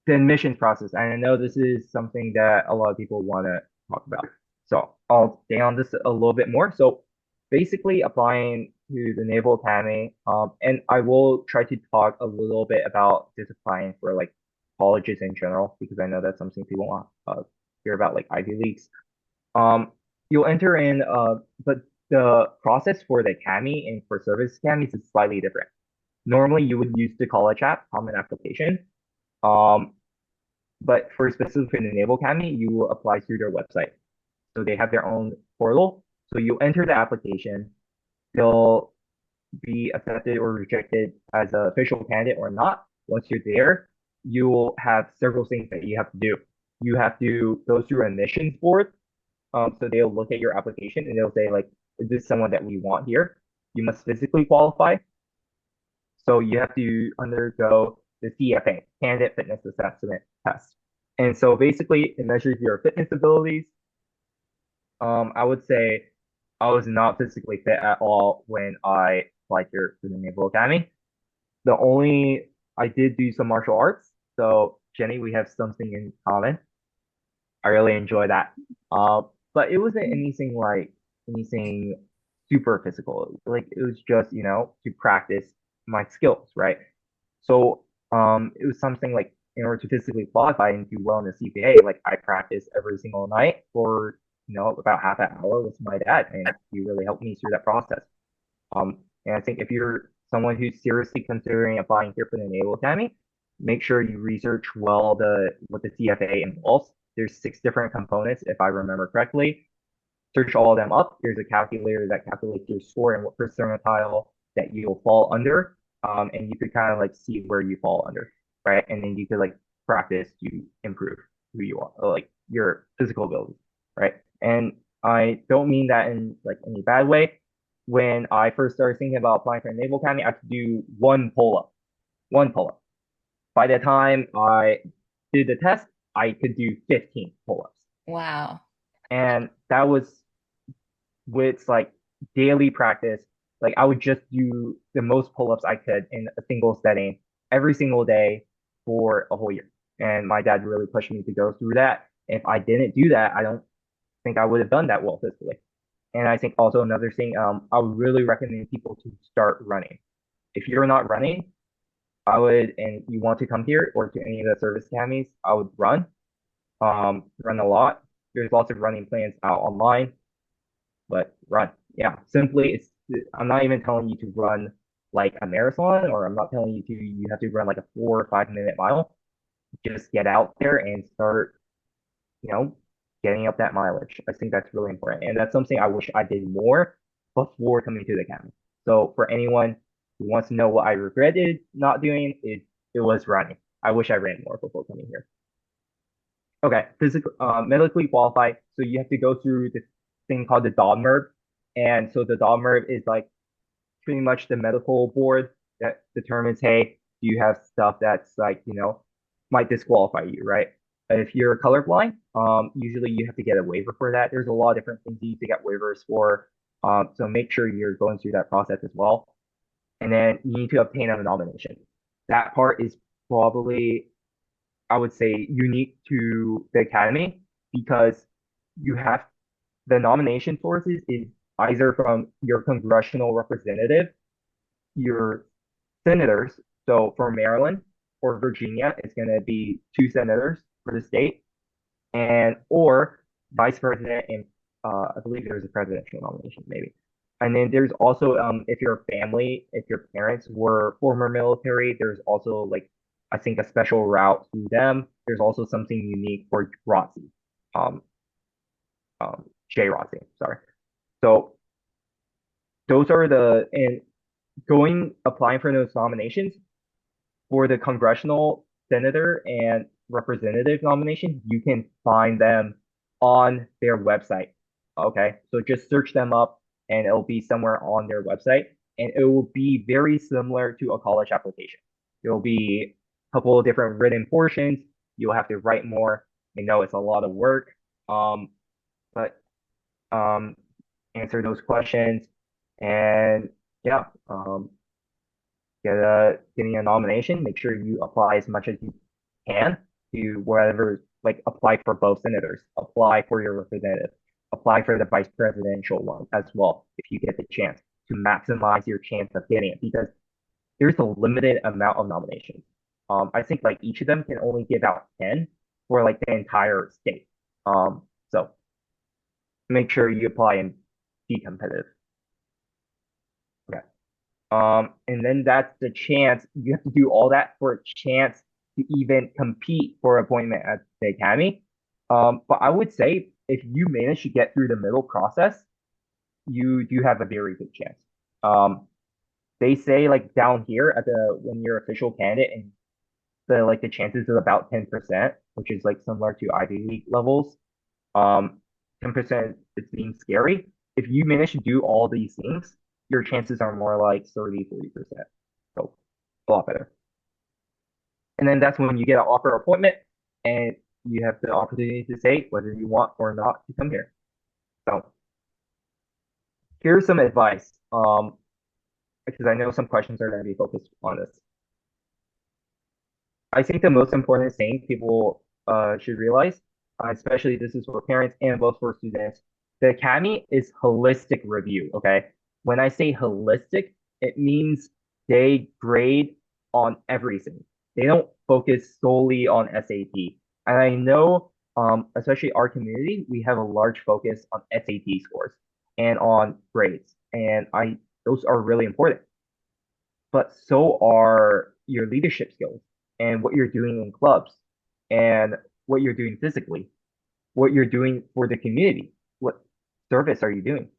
the admissions process, and I know this is something that a lot of people want to talk about. So I'll stay on this a little bit more. So basically applying to the Naval Academy, and I will try to talk a little bit about just applying for like colleges in general, because I know that's something people want to hear about, like Ivy Leagues. You'll enter in, but the process for the academy and for service academies is slightly different. Normally, you would use the college app, common application. But for specifically the Naval Academy, you will apply through their website. So they have their own portal. So you enter the application. They'll be accepted or rejected as an official candidate or not. Once you're there, you will have several things that you have to do. You have to go through an admissions board. So they'll look at your application and they'll say, like, is this someone that we want here? You must physically qualify. So you have to undergo the CFA, Candidate Fitness Assessment Test. And so basically it measures your fitness abilities. I would say I was not physically fit at all when I applied here to the Naval Academy. I did do some martial arts. So Jenny, we have something in common. I really enjoy that. But it wasn't anything super physical. Like it was just, to practice my skills, right? So it was something like in order to physically qualify and do well in the CPA, like I practiced every single night for about half an hour with my dad, and he really helped me through that process. And I think if you're someone who's seriously considering applying here for the Naval Academy, make sure you research well what the CFA involves. There's 6 different components, if I remember correctly. Search all of them up. There's a calculator that calculates your score and what percentile that you'll fall under. And you could kind of like see where you fall under, right? And then you could like practice to improve who you are, like your physical ability, right? And I don't mean that in like any bad way. When I first started thinking about applying for the Naval Academy, I had to do one pull-up. By the time I did the test, I could do 15 pull-ups. Wow. And that was with like daily practice. Like I would just do the most pull-ups I could in a single setting every single day for a whole year. And my dad really pushed me to go through that. If I didn't do that, I don't think I would have done that well physically. And I think also another thing, I would really recommend people to start running. If you're not running, and you want to come here or to any of the service academies, I would run a lot. There's lots of running plans out online, but run. Yeah, simply I'm not even telling you to run like a marathon, or I'm not telling you have to run like a 4 or 5 minute mile. Just get out there and start, getting up that mileage. I think that's really important. And that's something I wish I did more before coming to the academy. So for anyone who wants to know what I regretted not doing, it was running. I wish I ran more before coming here. Okay, medically qualified. So you have to go through this thing called the DOMERB. And so the DOMERB is like pretty much the medical board that determines, hey, do you have stuff that's like, might disqualify you, right? If you're colorblind, usually you have to get a waiver for that. There's a lot of different things you need to get waivers for. So make sure you're going through that process as well. And then you need to obtain a nomination. That part is probably, I would say, unique to the Academy because you have the nomination sources is either from your congressional representative, your senators. So for Maryland or Virginia, it's going to be 2 senators for the state, and or vice president, and I believe there's a presidential nomination maybe. And then there's also if your family, if your parents were former military, there's also like I think a special route to them. There's also something unique for ROTC, JROTC, sorry. So those are applying for those nominations for the congressional, senator, and representative nomination, you can find them on their website. Okay, so just search them up and it'll be somewhere on their website, and it will be very similar to a college application. There will be a couple of different written portions. You'll have to write more. I know it's a lot of work, but answer those questions, and yeah, getting a nomination. Make sure you apply as much as you can to whatever, like apply for both senators, apply for your representative, apply for the vice presidential one as well if you get the chance to maximize your chance of getting it because there's a limited amount of nominations. I think like each of them can only give out 10 for like the entire state. So make sure you apply and be competitive. Okay. And then that's the chance. You have to do all that for a chance to even compete for appointment at the Academy. But I would say if you manage to get through the middle process, you do have a very good chance. They say like down here when you're official candidate and the chances are about 10%, which is like similar to Ivy League levels. 10% is being scary. If you manage to do all these things, your chances are more like 30, 40%. So a lot better. And then that's when you get an offer appointment and you have the opportunity to say whether you want or not to come here. So here's some advice, because I know some questions are going to be focused on this. I think the most important thing people should realize, especially this is for parents and both for students, the Academy is holistic review, okay? When I say holistic, it means they grade on everything. They don't focus solely on SAT. And I know, especially our community, we have a large focus on SAT scores and on grades. And those are really important. But so are your leadership skills and what you're doing in clubs and what you're doing physically, what you're doing for the community, what service are you doing?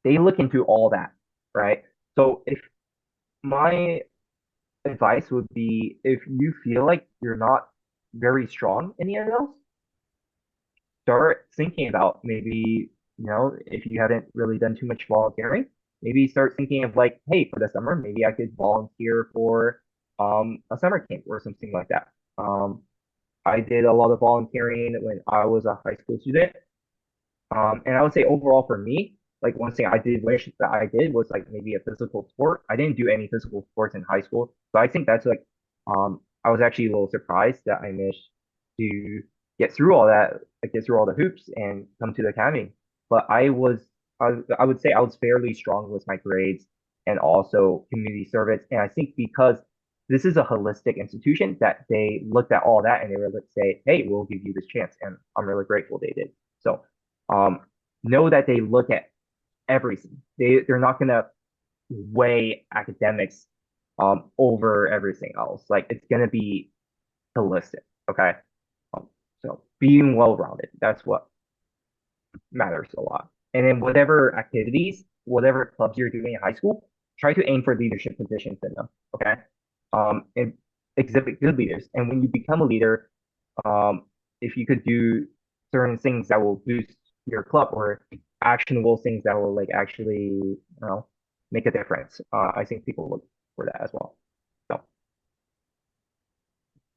They look into all that, right? So if my advice would be if you feel like you're not very strong in any of those, start thinking about maybe, if you haven't really done too much volunteering, maybe start thinking of like, hey, for the summer, maybe I could volunteer for a summer camp or something like that. I did a lot of volunteering when I was a high school student. And I would say overall for me, like one thing I did wish that I did was like maybe a physical sport. I didn't do any physical sports in high school. So I think that's like, I was actually a little surprised that I managed to get through all that, like get through all the hoops and come to the Academy. But I would say I was fairly strong with my grades and also community service. And I think because this is a holistic institution that they looked at all that and they were like say, hey, we'll give you this chance. And I'm really grateful they did. So know that they look at everything. They're not gonna weigh academics over everything else. Like it's gonna be holistic. Okay. So being well-rounded, that's what matters a lot. And then whatever activities, whatever clubs you're doing in high school, try to aim for leadership positions in them. Okay. And exhibit good leaders. And when you become a leader, if you could do certain things that will boost your club or actionable things that will like actually, you know, make a difference. I think people look for that as well. So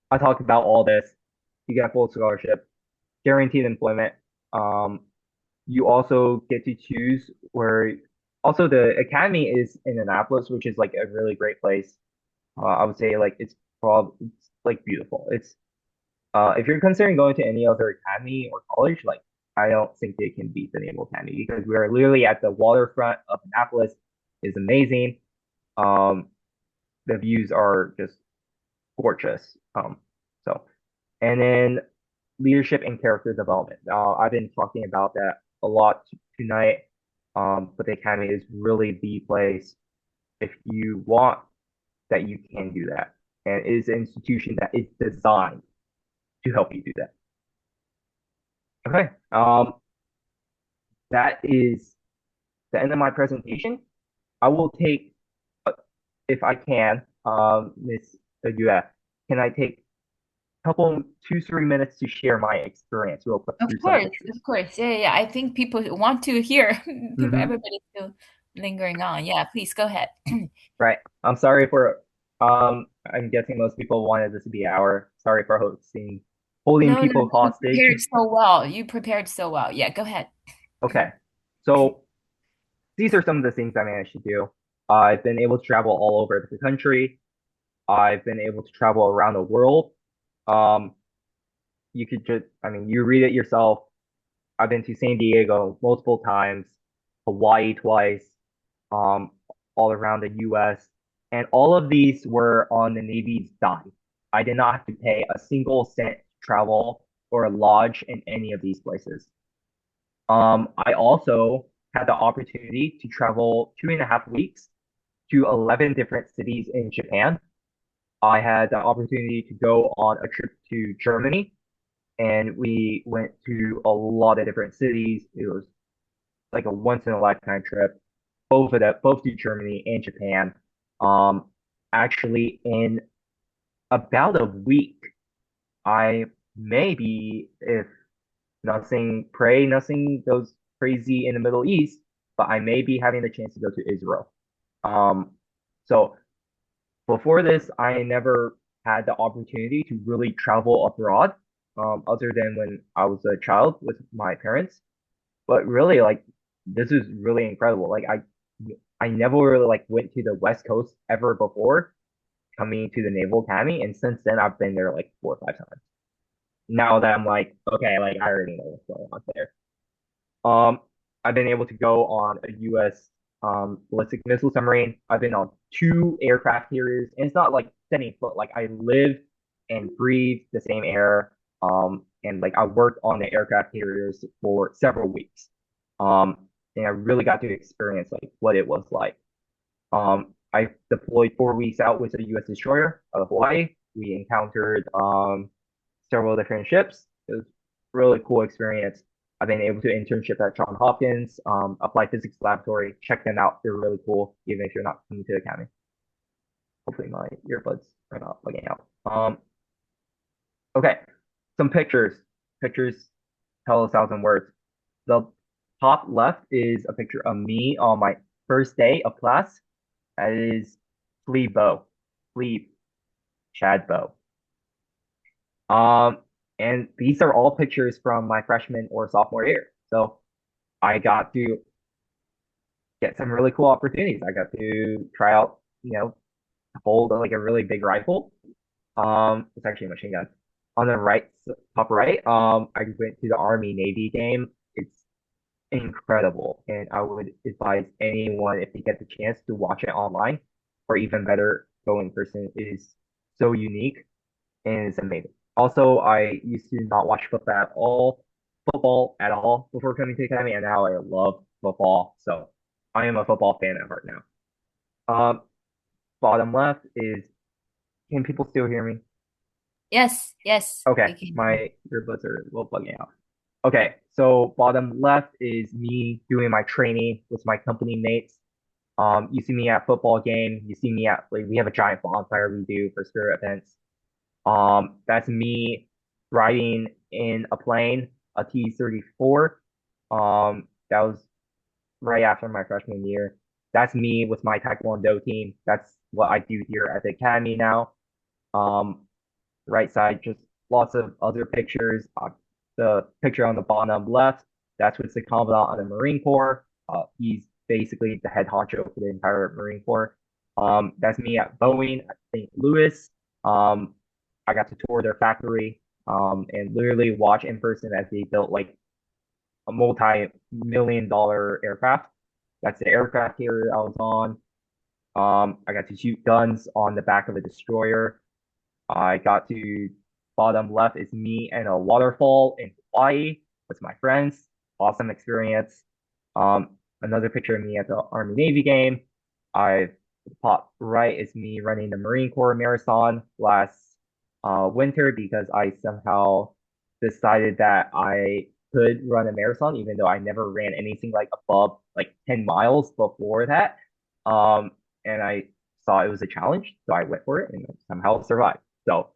I talked about all this. You get full scholarship, guaranteed employment. You also get to choose where. Also, the academy is in Annapolis, which is like a really great place. I would say like it's like beautiful. It's if you're considering going to any other academy or college, like I don't think they can beat the Naval Academy because we are literally at the waterfront of Annapolis. It's amazing. The views are just gorgeous. And then leadership and character development. I've been talking about that a lot tonight. But the academy is really the place if you want that you can do that. And it is an institution that is designed to help you do that. Okay. That is the end of my presentation. I will take, if I can, Ms. Yue, can I take a couple, 2-3 minutes to share my experience real quick? Of course. Yeah. I think people want to hear. Everybody's still lingering on. Yeah, please go ahead. Right. I'm sorry for, I'm guessing most people wanted this to be an hour. Sorry for holding people hostage. You prepared so well. Yeah, go ahead. Okay. So these are some of the things I managed to do. I've been able to travel all over the country. I've been able to travel around the world. You could just, I mean, you read it yourself. I've been to San Diego multiple times, Hawaii twice, all around the US. And all of these were on the Navy's dime. I did not have to pay a single cent to travel or lodge in any of these places. I also had the opportunity to travel 2.5 weeks to 11 different cities in Japan. I had the opportunity to go on a trip to Germany, and we went to a lot of different cities. It was like a once in a lifetime trip, both to Germany and Japan. Actually, in about a week, I maybe, if nothing goes crazy in the Middle East, but I may be having the chance to go to Israel. So before this, I never had the opportunity to really travel abroad, other than when I was a child with my parents. But really, like, this is really incredible. Like, I never really like went to the West Coast ever before coming to the Naval Academy, and since then I've been there like 4 or 5 times. Now that I'm like, okay, like I already know what's going on there. I've been able to go on a U.S. ballistic missile submarine. I've been on 2 aircraft carriers, and it's not like setting foot. Like I live and breathe the same air. And like I worked on the aircraft carriers for several weeks. And I really got to experience like what it was like. I deployed 4 weeks out with a U.S. destroyer out of Hawaii. We encountered several different ships. It was a really cool experience. I've been able to internship at Johns Hopkins, Applied Physics Laboratory. Check them out. They're really cool, even if you're not coming to the academy. Hopefully my earbuds are not bugging out. Okay, some pictures. Pictures tell 1,000 words. The top left is a picture of me on my first day of class. That is Chad Bo. And these are all pictures from my freshman or sophomore year. So I got to get some really cool opportunities. I got to try out, hold like a really big rifle. It's actually a machine gun. On the top right, I went to the Army Navy game. It's incredible, and I would advise anyone if they get the chance to watch it online, or even better, go in person. It is so unique and it's amazing. Also, I used to not watch football at all before coming to the academy, and now I love football. So I am a football fan at heart now. Bottom left is, can people still hear me? Yes. Okay, my earbuds are a little bugging out. Okay, so bottom left is me doing my training with my company mates. You see me at football game. You see me at, like, we have a giant bonfire we do for spirit events. That's me riding in a plane, a T-34. That was right after my freshman year. That's me with my Taekwondo team. That's what I do here at the Academy now. Right side, just lots of other pictures. The picture on the bottom left, that's with the Commandant of the Marine Corps. He's basically the head honcho for the entire Marine Corps. That's me at Boeing at St. Louis. I got to tour their factory and literally watch in person as they built like a multi-million-dollar aircraft. That's the aircraft carrier I was on. I got to shoot guns on the back of a destroyer. I got to bottom left is me and a waterfall in Hawaii with my friends. Awesome experience. Another picture of me at the Army Navy game. Top right is me running the Marine Corps Marathon last winter because I somehow decided that I could run a marathon, even though I never ran anything like above like 10 miles before that. And I saw it was a challenge, so I went for it and somehow survived. So,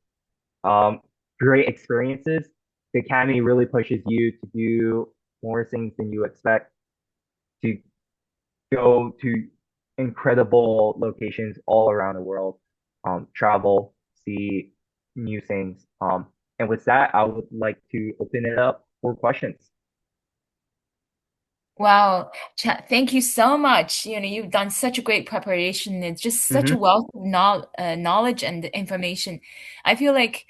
great experiences. The Academy really pushes you to do more things than you expect, to go to incredible locations all around the world, travel, see new things. And with that, I would like to open it up for questions. Wow, Chad, thank you so much. You've done such a great preparation. It's just such a wealth of knowledge and information. I feel like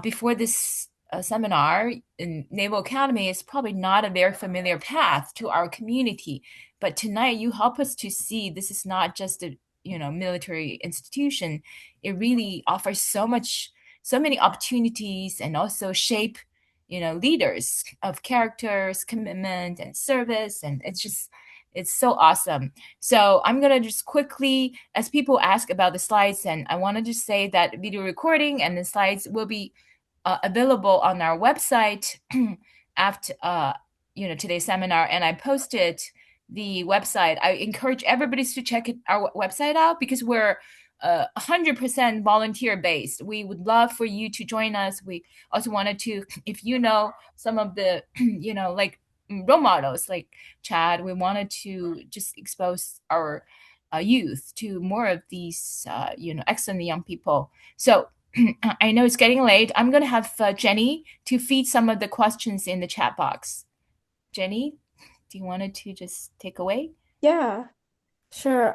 before this seminar in Naval Academy is probably not a very familiar path to our community. But tonight you help us to see this is not just a military institution. It really offers so many opportunities and also shape leaders of characters, commitment, and service. And it's so awesome. So I'm going to just quickly, as people ask about the slides, and I want to just say that video recording and the slides will be available on our website after today's seminar. And I posted the website. I encourage everybody to check our website out because we're 100% volunteer based. We would love for you to join us. We also wanted to, if you know some of the, like role models like Chad, we wanted to just expose our youth to more of these, excellent young people. So I know it's getting late. I'm going to have Jenny to feed some of the questions in the chat box. Jenny, do you want to just take away? Yeah, sure.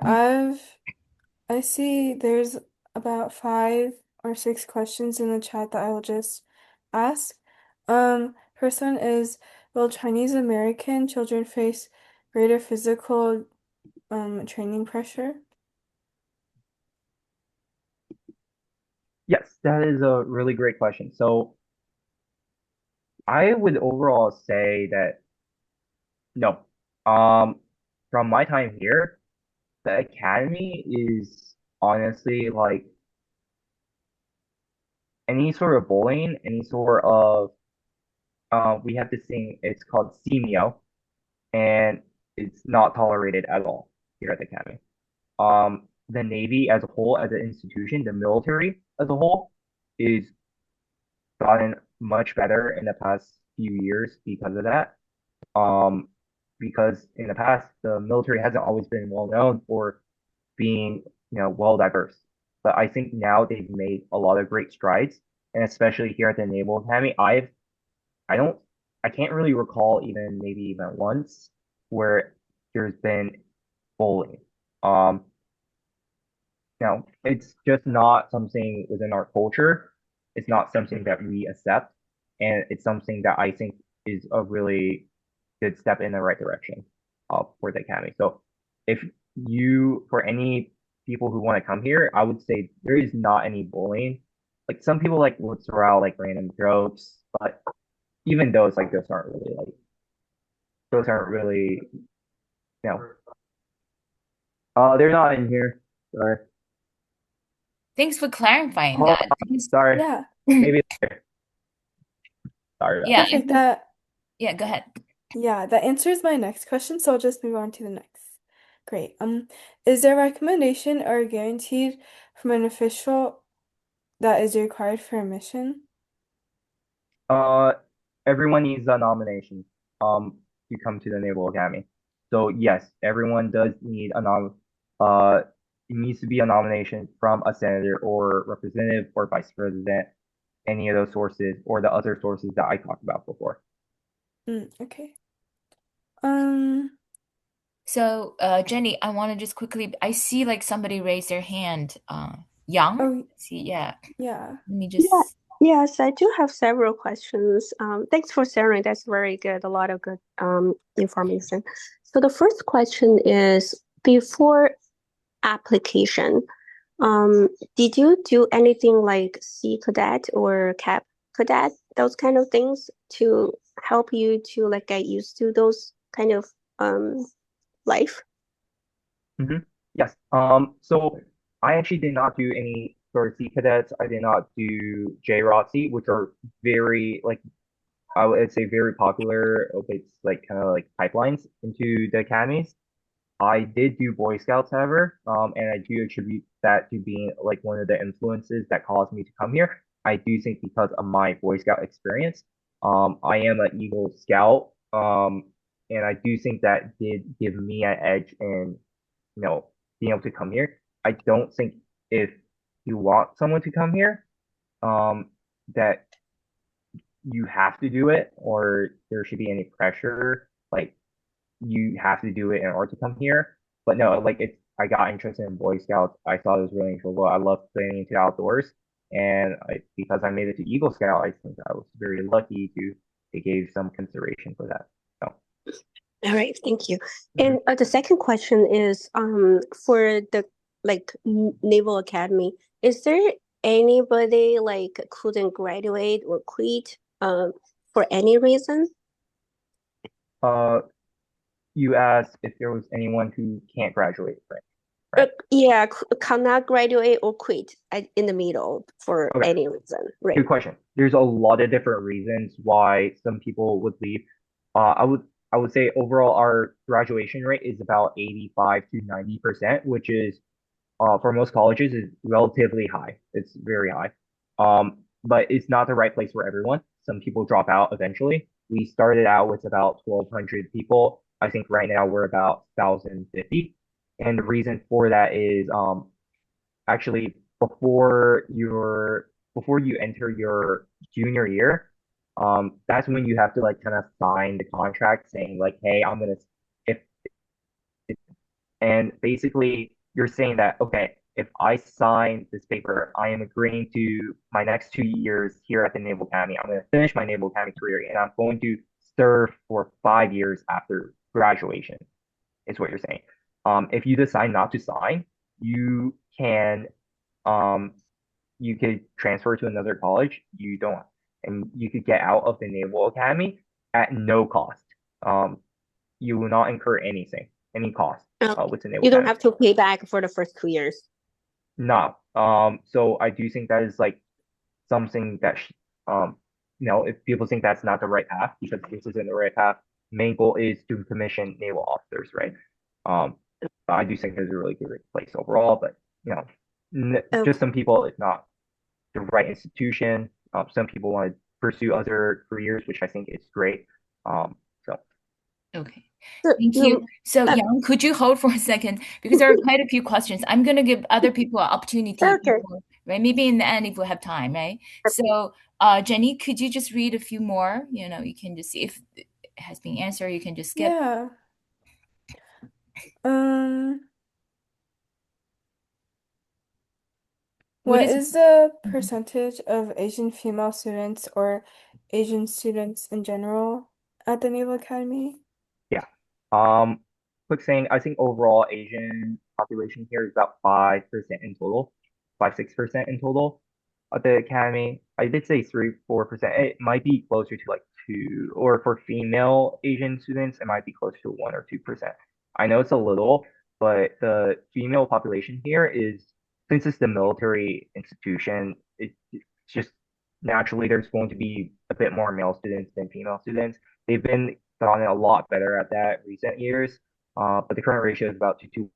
I see there's about 5 or 6 questions in the chat that I will just ask. First one is, will Chinese American children face greater physical training pressure? Yes, that is a really great question. So I would overall say that no. From my time here, the Academy is honestly like any sort of bullying, any sort of we have this thing, it's called CMEO, and it's not tolerated at all here at the Academy. The Navy as a whole, as an institution, the military as a whole, is gotten much better in the past few years because of that. Because in the past, the military hasn't always been well known for being, well diverse. But I think now they've made a lot of great strides, and especially here at the Naval Academy, I can't really recall maybe even once where there's been bullying. Now it's just not something within our culture. It's not something that we accept, and it's something that I think is a really good step in the right direction for the Academy. So for any people who want to come here, I would say there is not any bullying. Like some people would throw out like random jokes, but even those aren't really they're not in here. Sorry. Thanks for clarifying Oh, that. sorry. Yeah. Maybe later. Sorry about Yeah. Perfect. Yeah, go ahead. Yeah, that answers my next question, so I'll just move on to the next. Great. Is there a recommendation or guaranteed from an official that is required for a mission? everyone needs a nomination to come to the Naval Academy. So yes, everyone does need it needs to be a nomination from a senator or representative or vice president, any of those sources or the other sources that I talked about before. Okay. So, Jenny, I want to just quickly, I see like somebody raise their hand. Yang? Oh, See, yeah. yeah. Let me just. Yes, I do have several questions. Thanks for sharing. That's very good. A lot of good information. So the first question is, before application, did you do anything like C cadet or CAP cadet, those kind of things to help you to like get used to those kind of life? Yes. So I actually did not do any sort of C cadets. I did not do JROTC, which are very like I would say very popular. It's like kind of like pipelines into the academies. I did do Boy Scouts, however, and I do attribute that to being like one of the influences that caused me to come here. I do think because of my Boy Scout experience, I am an Eagle Scout, and I do think that did give me an edge in, being able to come here. I don't think if you want someone to come here, that you have to do it or there should be any pressure. Like you have to do it in order to come here. But no, like I got interested in Boy Scouts. I thought it was really enjoyable. I love playing into the outdoors. And because I made it to Eagle Scout, I think I was very lucky they gave some consideration for that. So. All right, thank you. And the second question is, for the Naval Academy, is there anybody like couldn't graduate or quit for any reason? You asked if there was anyone who can't graduate, right? Yeah, cannot graduate or quit in the middle for Okay. any reason, right? Good question. There's a lot of different reasons why some people would leave. I would say overall our graduation rate is about 85 to 90%, which is for most colleges is relatively high. It's very high. But it's not the right place for everyone. Some people drop out eventually. We started out with about 1,200 people. I think right now we're about 1,050. And the reason for that is actually before you enter your junior year, that's when you have to like kind of sign the contract saying like, hey, I'm gonna if and basically you're saying that okay, if I sign this paper, I am agreeing to my next 2 years here at the Naval Academy. I'm going to finish my Naval Academy career and I'm going to serve for 5 years after graduation, is what you're saying. If you decide not to sign, you could transfer to another college. And you could get out of the Naval Academy at no cost. You will not incur any cost with the Naval You don't Academy. have to pay back for the first 2 years. No. So I do think that is like something that if people think that's not the right path, because this isn't the right path, main goal is to commission naval officers, right? I do think there's a really good place overall, but just some people, it's not the right institution. Some people want to pursue other careers, which I think is great. Okay. Thank you. So, Yang, could you hold for a second? Because there are quite a few questions. I'm going to give other people an opportunity, right? Maybe in the end, if we have time, right? So, Jenny, could you just read a few more? You can just see if it has been answered. You can just skip. Yeah. What is the percentage of Asian female students or Asian students in general at the Naval Academy? Yeah. Quick saying, I think overall Asian population here is about 5% in total, 5-6% in total at the academy. I did say 3-4%. It might be closer to like 2, or for female Asian students, it might be closer to 1 or 2%. I know it's a little, but the female population here is, since it's the military institution, it's just naturally there's going to be a bit more male students than female students. They've gotten a lot better at that recent years, but the current ratio is about 2-1.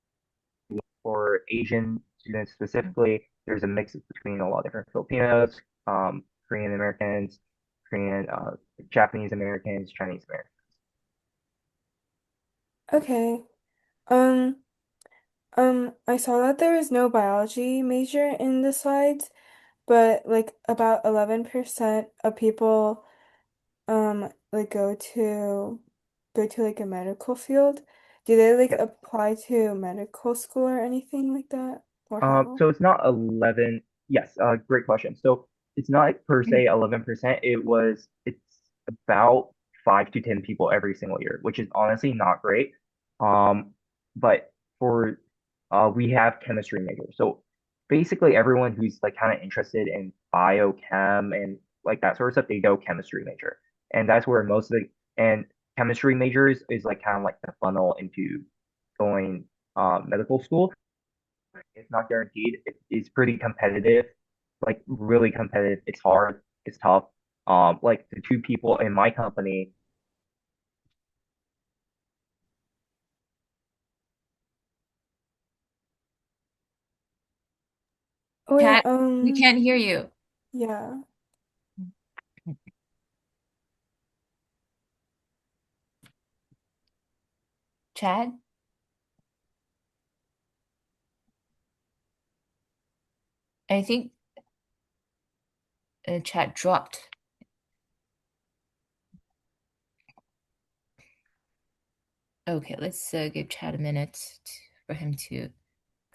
For Asian students specifically, there's a mix between a lot of different Filipinos, Korean Americans, Korean Japanese Americans, Chinese Americans. Okay. I saw that there was no biology major in the slides, but like about 11% of people like go to like a medical field. Do they like Yes. apply to medical school or anything like that? Or how? So it's not 11. Yes, great question. So it's not per se 11%. It's about 5 to 10 people every single year, which is honestly not great. But for we have chemistry majors. So basically everyone who's like kind of interested in biochem and like that sort of stuff, they go chemistry major. And that's where most of and chemistry majors is like kind of like the funnel into going medical school. It's not guaranteed. It's pretty competitive, like really competitive. It's hard. It's tough. Like the two people in my company. Oh yeah, Chad, we can't hear you. yeah. Chad? I think Chad dropped. Okay, let's give Chad a minute for him to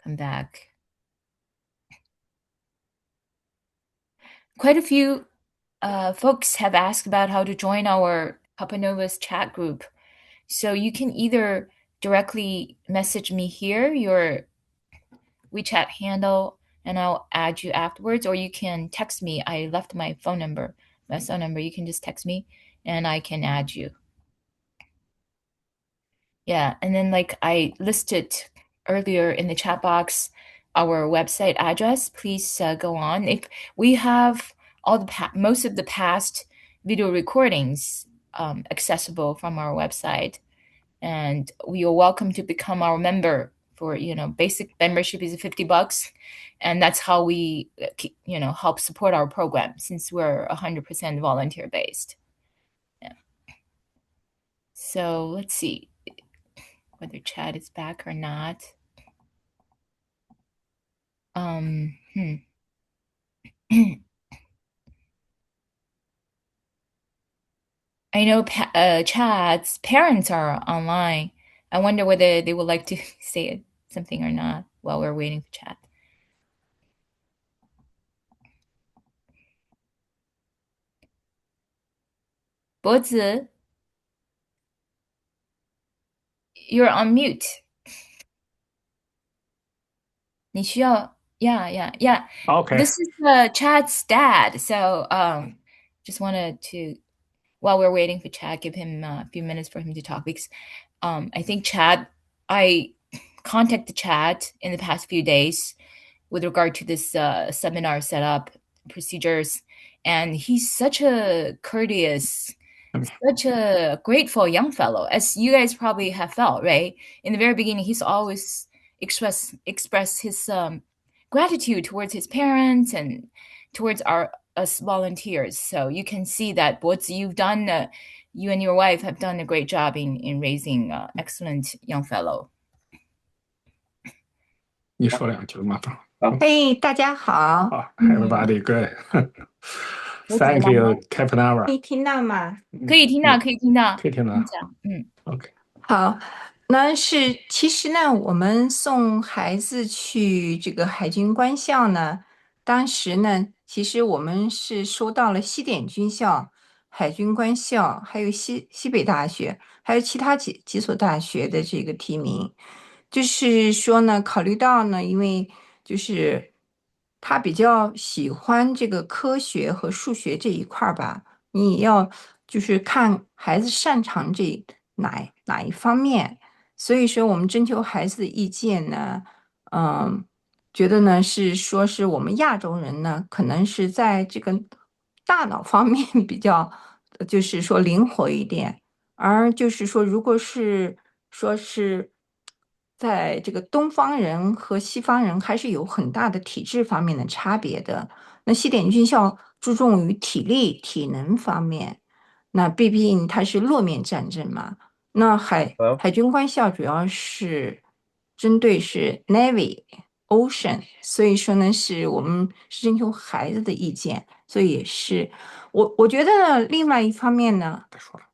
come back. Quite a few folks have asked about how to join our CAPA-NOVA's chat group. So you can either directly message me here, your WeChat handle, and I'll add you afterwards, or you can text me. I left my phone number. You can just text me and I can add you. Yeah, and then like I listed earlier in the chat box, our website address, please go on. If we have all the most of the past video recordings accessible from our website, and you're welcome to become our member for, basic membership is $50, and that's how we, help support our program since we're 100% volunteer based. Yeah. So let's see whether Chad is back or not. I know Chad's parents are online. I wonder whether they would like to say something or not while we're waiting for Chad. Bozi, you're on mute. 你需要 yeah. Okay. This is Chad's dad. So just wanted to, while we're waiting for Chad, give him a few minutes for him to talk, because I think I contacted Chad in the past few days with regard to this seminar setup procedures, and he's such a courteous, such a grateful young fellow, as you guys probably have felt, right? In the very beginning, he's always expressed his gratitude towards his parents and towards us volunteers. So you can see that what you've done, you and your wife have done a great job in raising excellent young fellow. 你说两句嘛。嘿，大家好，好 ，Everybody good. Thank you, CAPA-NOVA. 可以听到吗？可以听到。可以听到。OK。好，其实呢，我们送孩子去这个海军官校呢，当时呢，其实我们是收到了西点军校、海军官校，还有西北大学，还有其他几所大学的这个提名。就是说呢，考虑到呢，因为就是他比较喜欢这个科学和数学这一块儿吧，你要就是看孩子擅长哪一方面。所以说，我们征求孩子的意见呢，觉得呢是我们亚洲人呢，可能是在这个大脑方面比较，就是说灵活一点，而就是说，如果是在这个东方人和西方人还是有很大的体质方面的差别的。那西点军校注重于体力、体能方面，那毕竟它是落面战争嘛。那海 Hello? 海军官校主要是针对是 Navy、Ocean，所以说呢，是我们是征求孩子的意见，所以也是我觉得呢，另外一方面呢，再说了，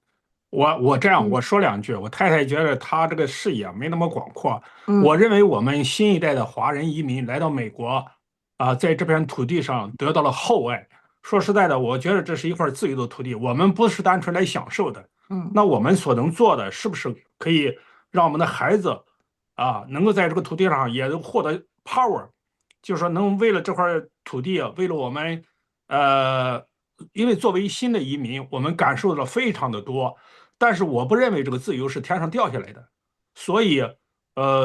我这样嗯我说两句，我太太觉得她这个视野没那么广阔。嗯我认为我们新一代的华人移民来到美国在这片土地上得到了厚爱。说实在的，我觉得这是一块自由的土地，我们不是单纯来享受的。嗯那我们所能做的，是不是可以让我们的孩子能够在这个土地上也能获得 power，就是说能为了这块土地，为了我们因为作为新的移民，我们感受到了非常的多，但是我不认为这个自由是天上掉下来的，所以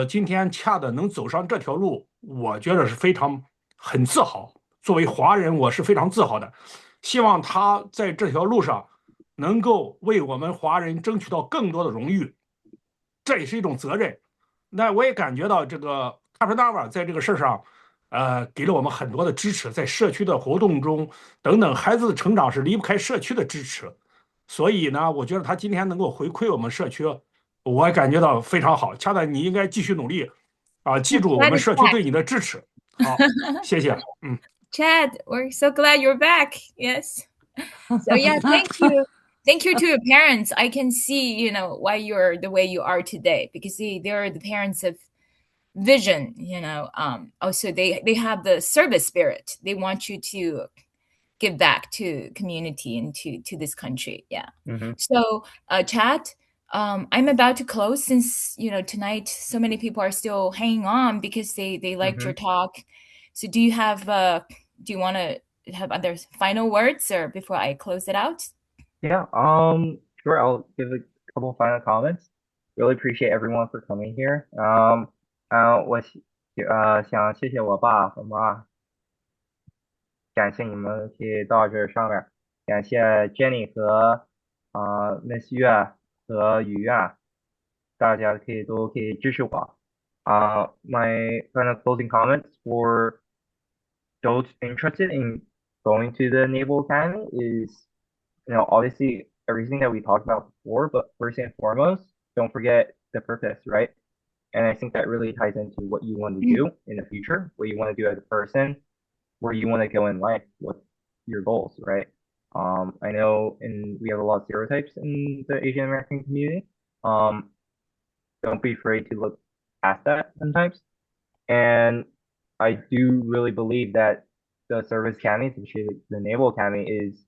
今天恰的能走上这条路，我觉得是很自豪。作为华人，我是非常自豪的。希望他在这条路上能够为我们华人争取到更多的荣誉，这也是一种责任。那我也感觉到这个 CAPA-NOVA 在这个事儿上，给了我们很多的支持，在社区的活动中等等，孩子的成长是离不开社区的支持。所以呢，我觉得他今天能够回馈我们社区，我也感觉到非常好。恰恰你应该继续努力记住我们社区对你的支持。好，谢谢。Chad, we're so glad you're back. Yes. So yeah, thank you. Thank you to your parents. I can see, why you're the way you are today, because they're the parents of vision, also they have the service spirit. They want you to give back to community and to this country. Yeah. Mm-hmm. So Chad, I'm about to close since tonight so many people are still hanging on because they liked your talk. So do you want to have other final words or before I close it out? Yeah, sure. I'll give a couple final comments. Really appreciate everyone for coming here. 我想谢谢我爸和妈，感谢你们可以到这上面，感谢 Jenny 和Miss 月和雨月，大家都可以支持我。My final closing comments for those interested in going to the Naval Academy is, obviously everything that we talked about before, but first and foremost, don't forget the purpose, right? And I think that really ties into what you want to do in the future, what you want to do as a person, where you want to go in life, what's your goals, right? I know we have a lot of stereotypes in the Asian American community. Don't be afraid to look past that sometimes. And I do really believe that the service academy, especially the Naval Academy, is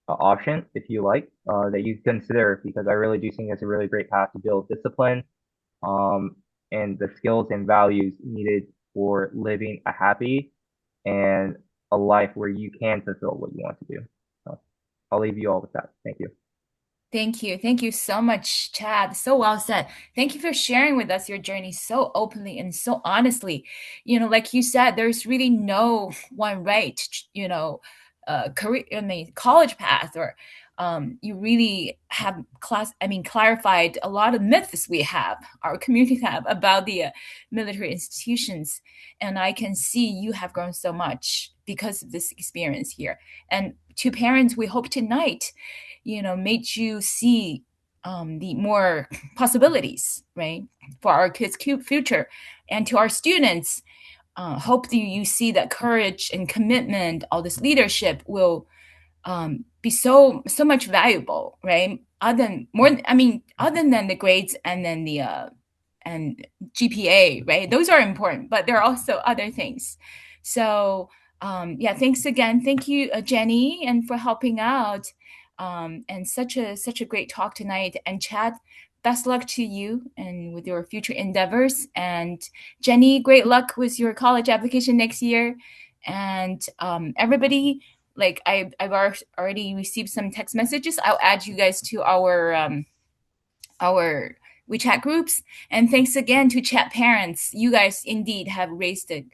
an option if you like, that you consider, because I really do think it's a really great path to build discipline, and the skills and values needed for living a happy and a life where you can fulfill what you want to do. So I'll leave you all with that. Thank you. Thank you. Thank you so much, Chad. So well said. Thank you for sharing with us your journey so openly and so honestly. Like you said, there's really no one right, college path, or you really have clarified a lot of myths our community have about the military institutions. And I can see you have grown so much because of this experience here. And to parents, we hope tonight, made you see the more possibilities, right, for our kids' future. And to our students, hope that you see that courage and commitment, all this leadership will be so much valuable, right? Other than the grades and then the and GPA, right? Those are important, but there are also other things. So thanks again. Thank you, Jenny, and for helping out. And such a great talk tonight. And Chad, best luck to you and with your future endeavors. And Jenny, great luck with your college application next year. And everybody, like I've already received some text messages. I'll add you guys to our WeChat groups. And thanks again to Chat parents. You guys indeed have raised a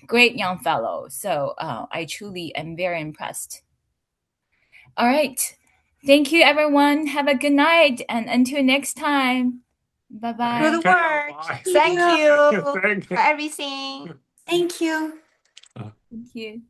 great young fellow. So I truly am very impressed. All right. Thank you, everyone. Have a good night. And until next time. Bye-bye. Good work. Thank you Thank you. for everything. Thank you. Thank you.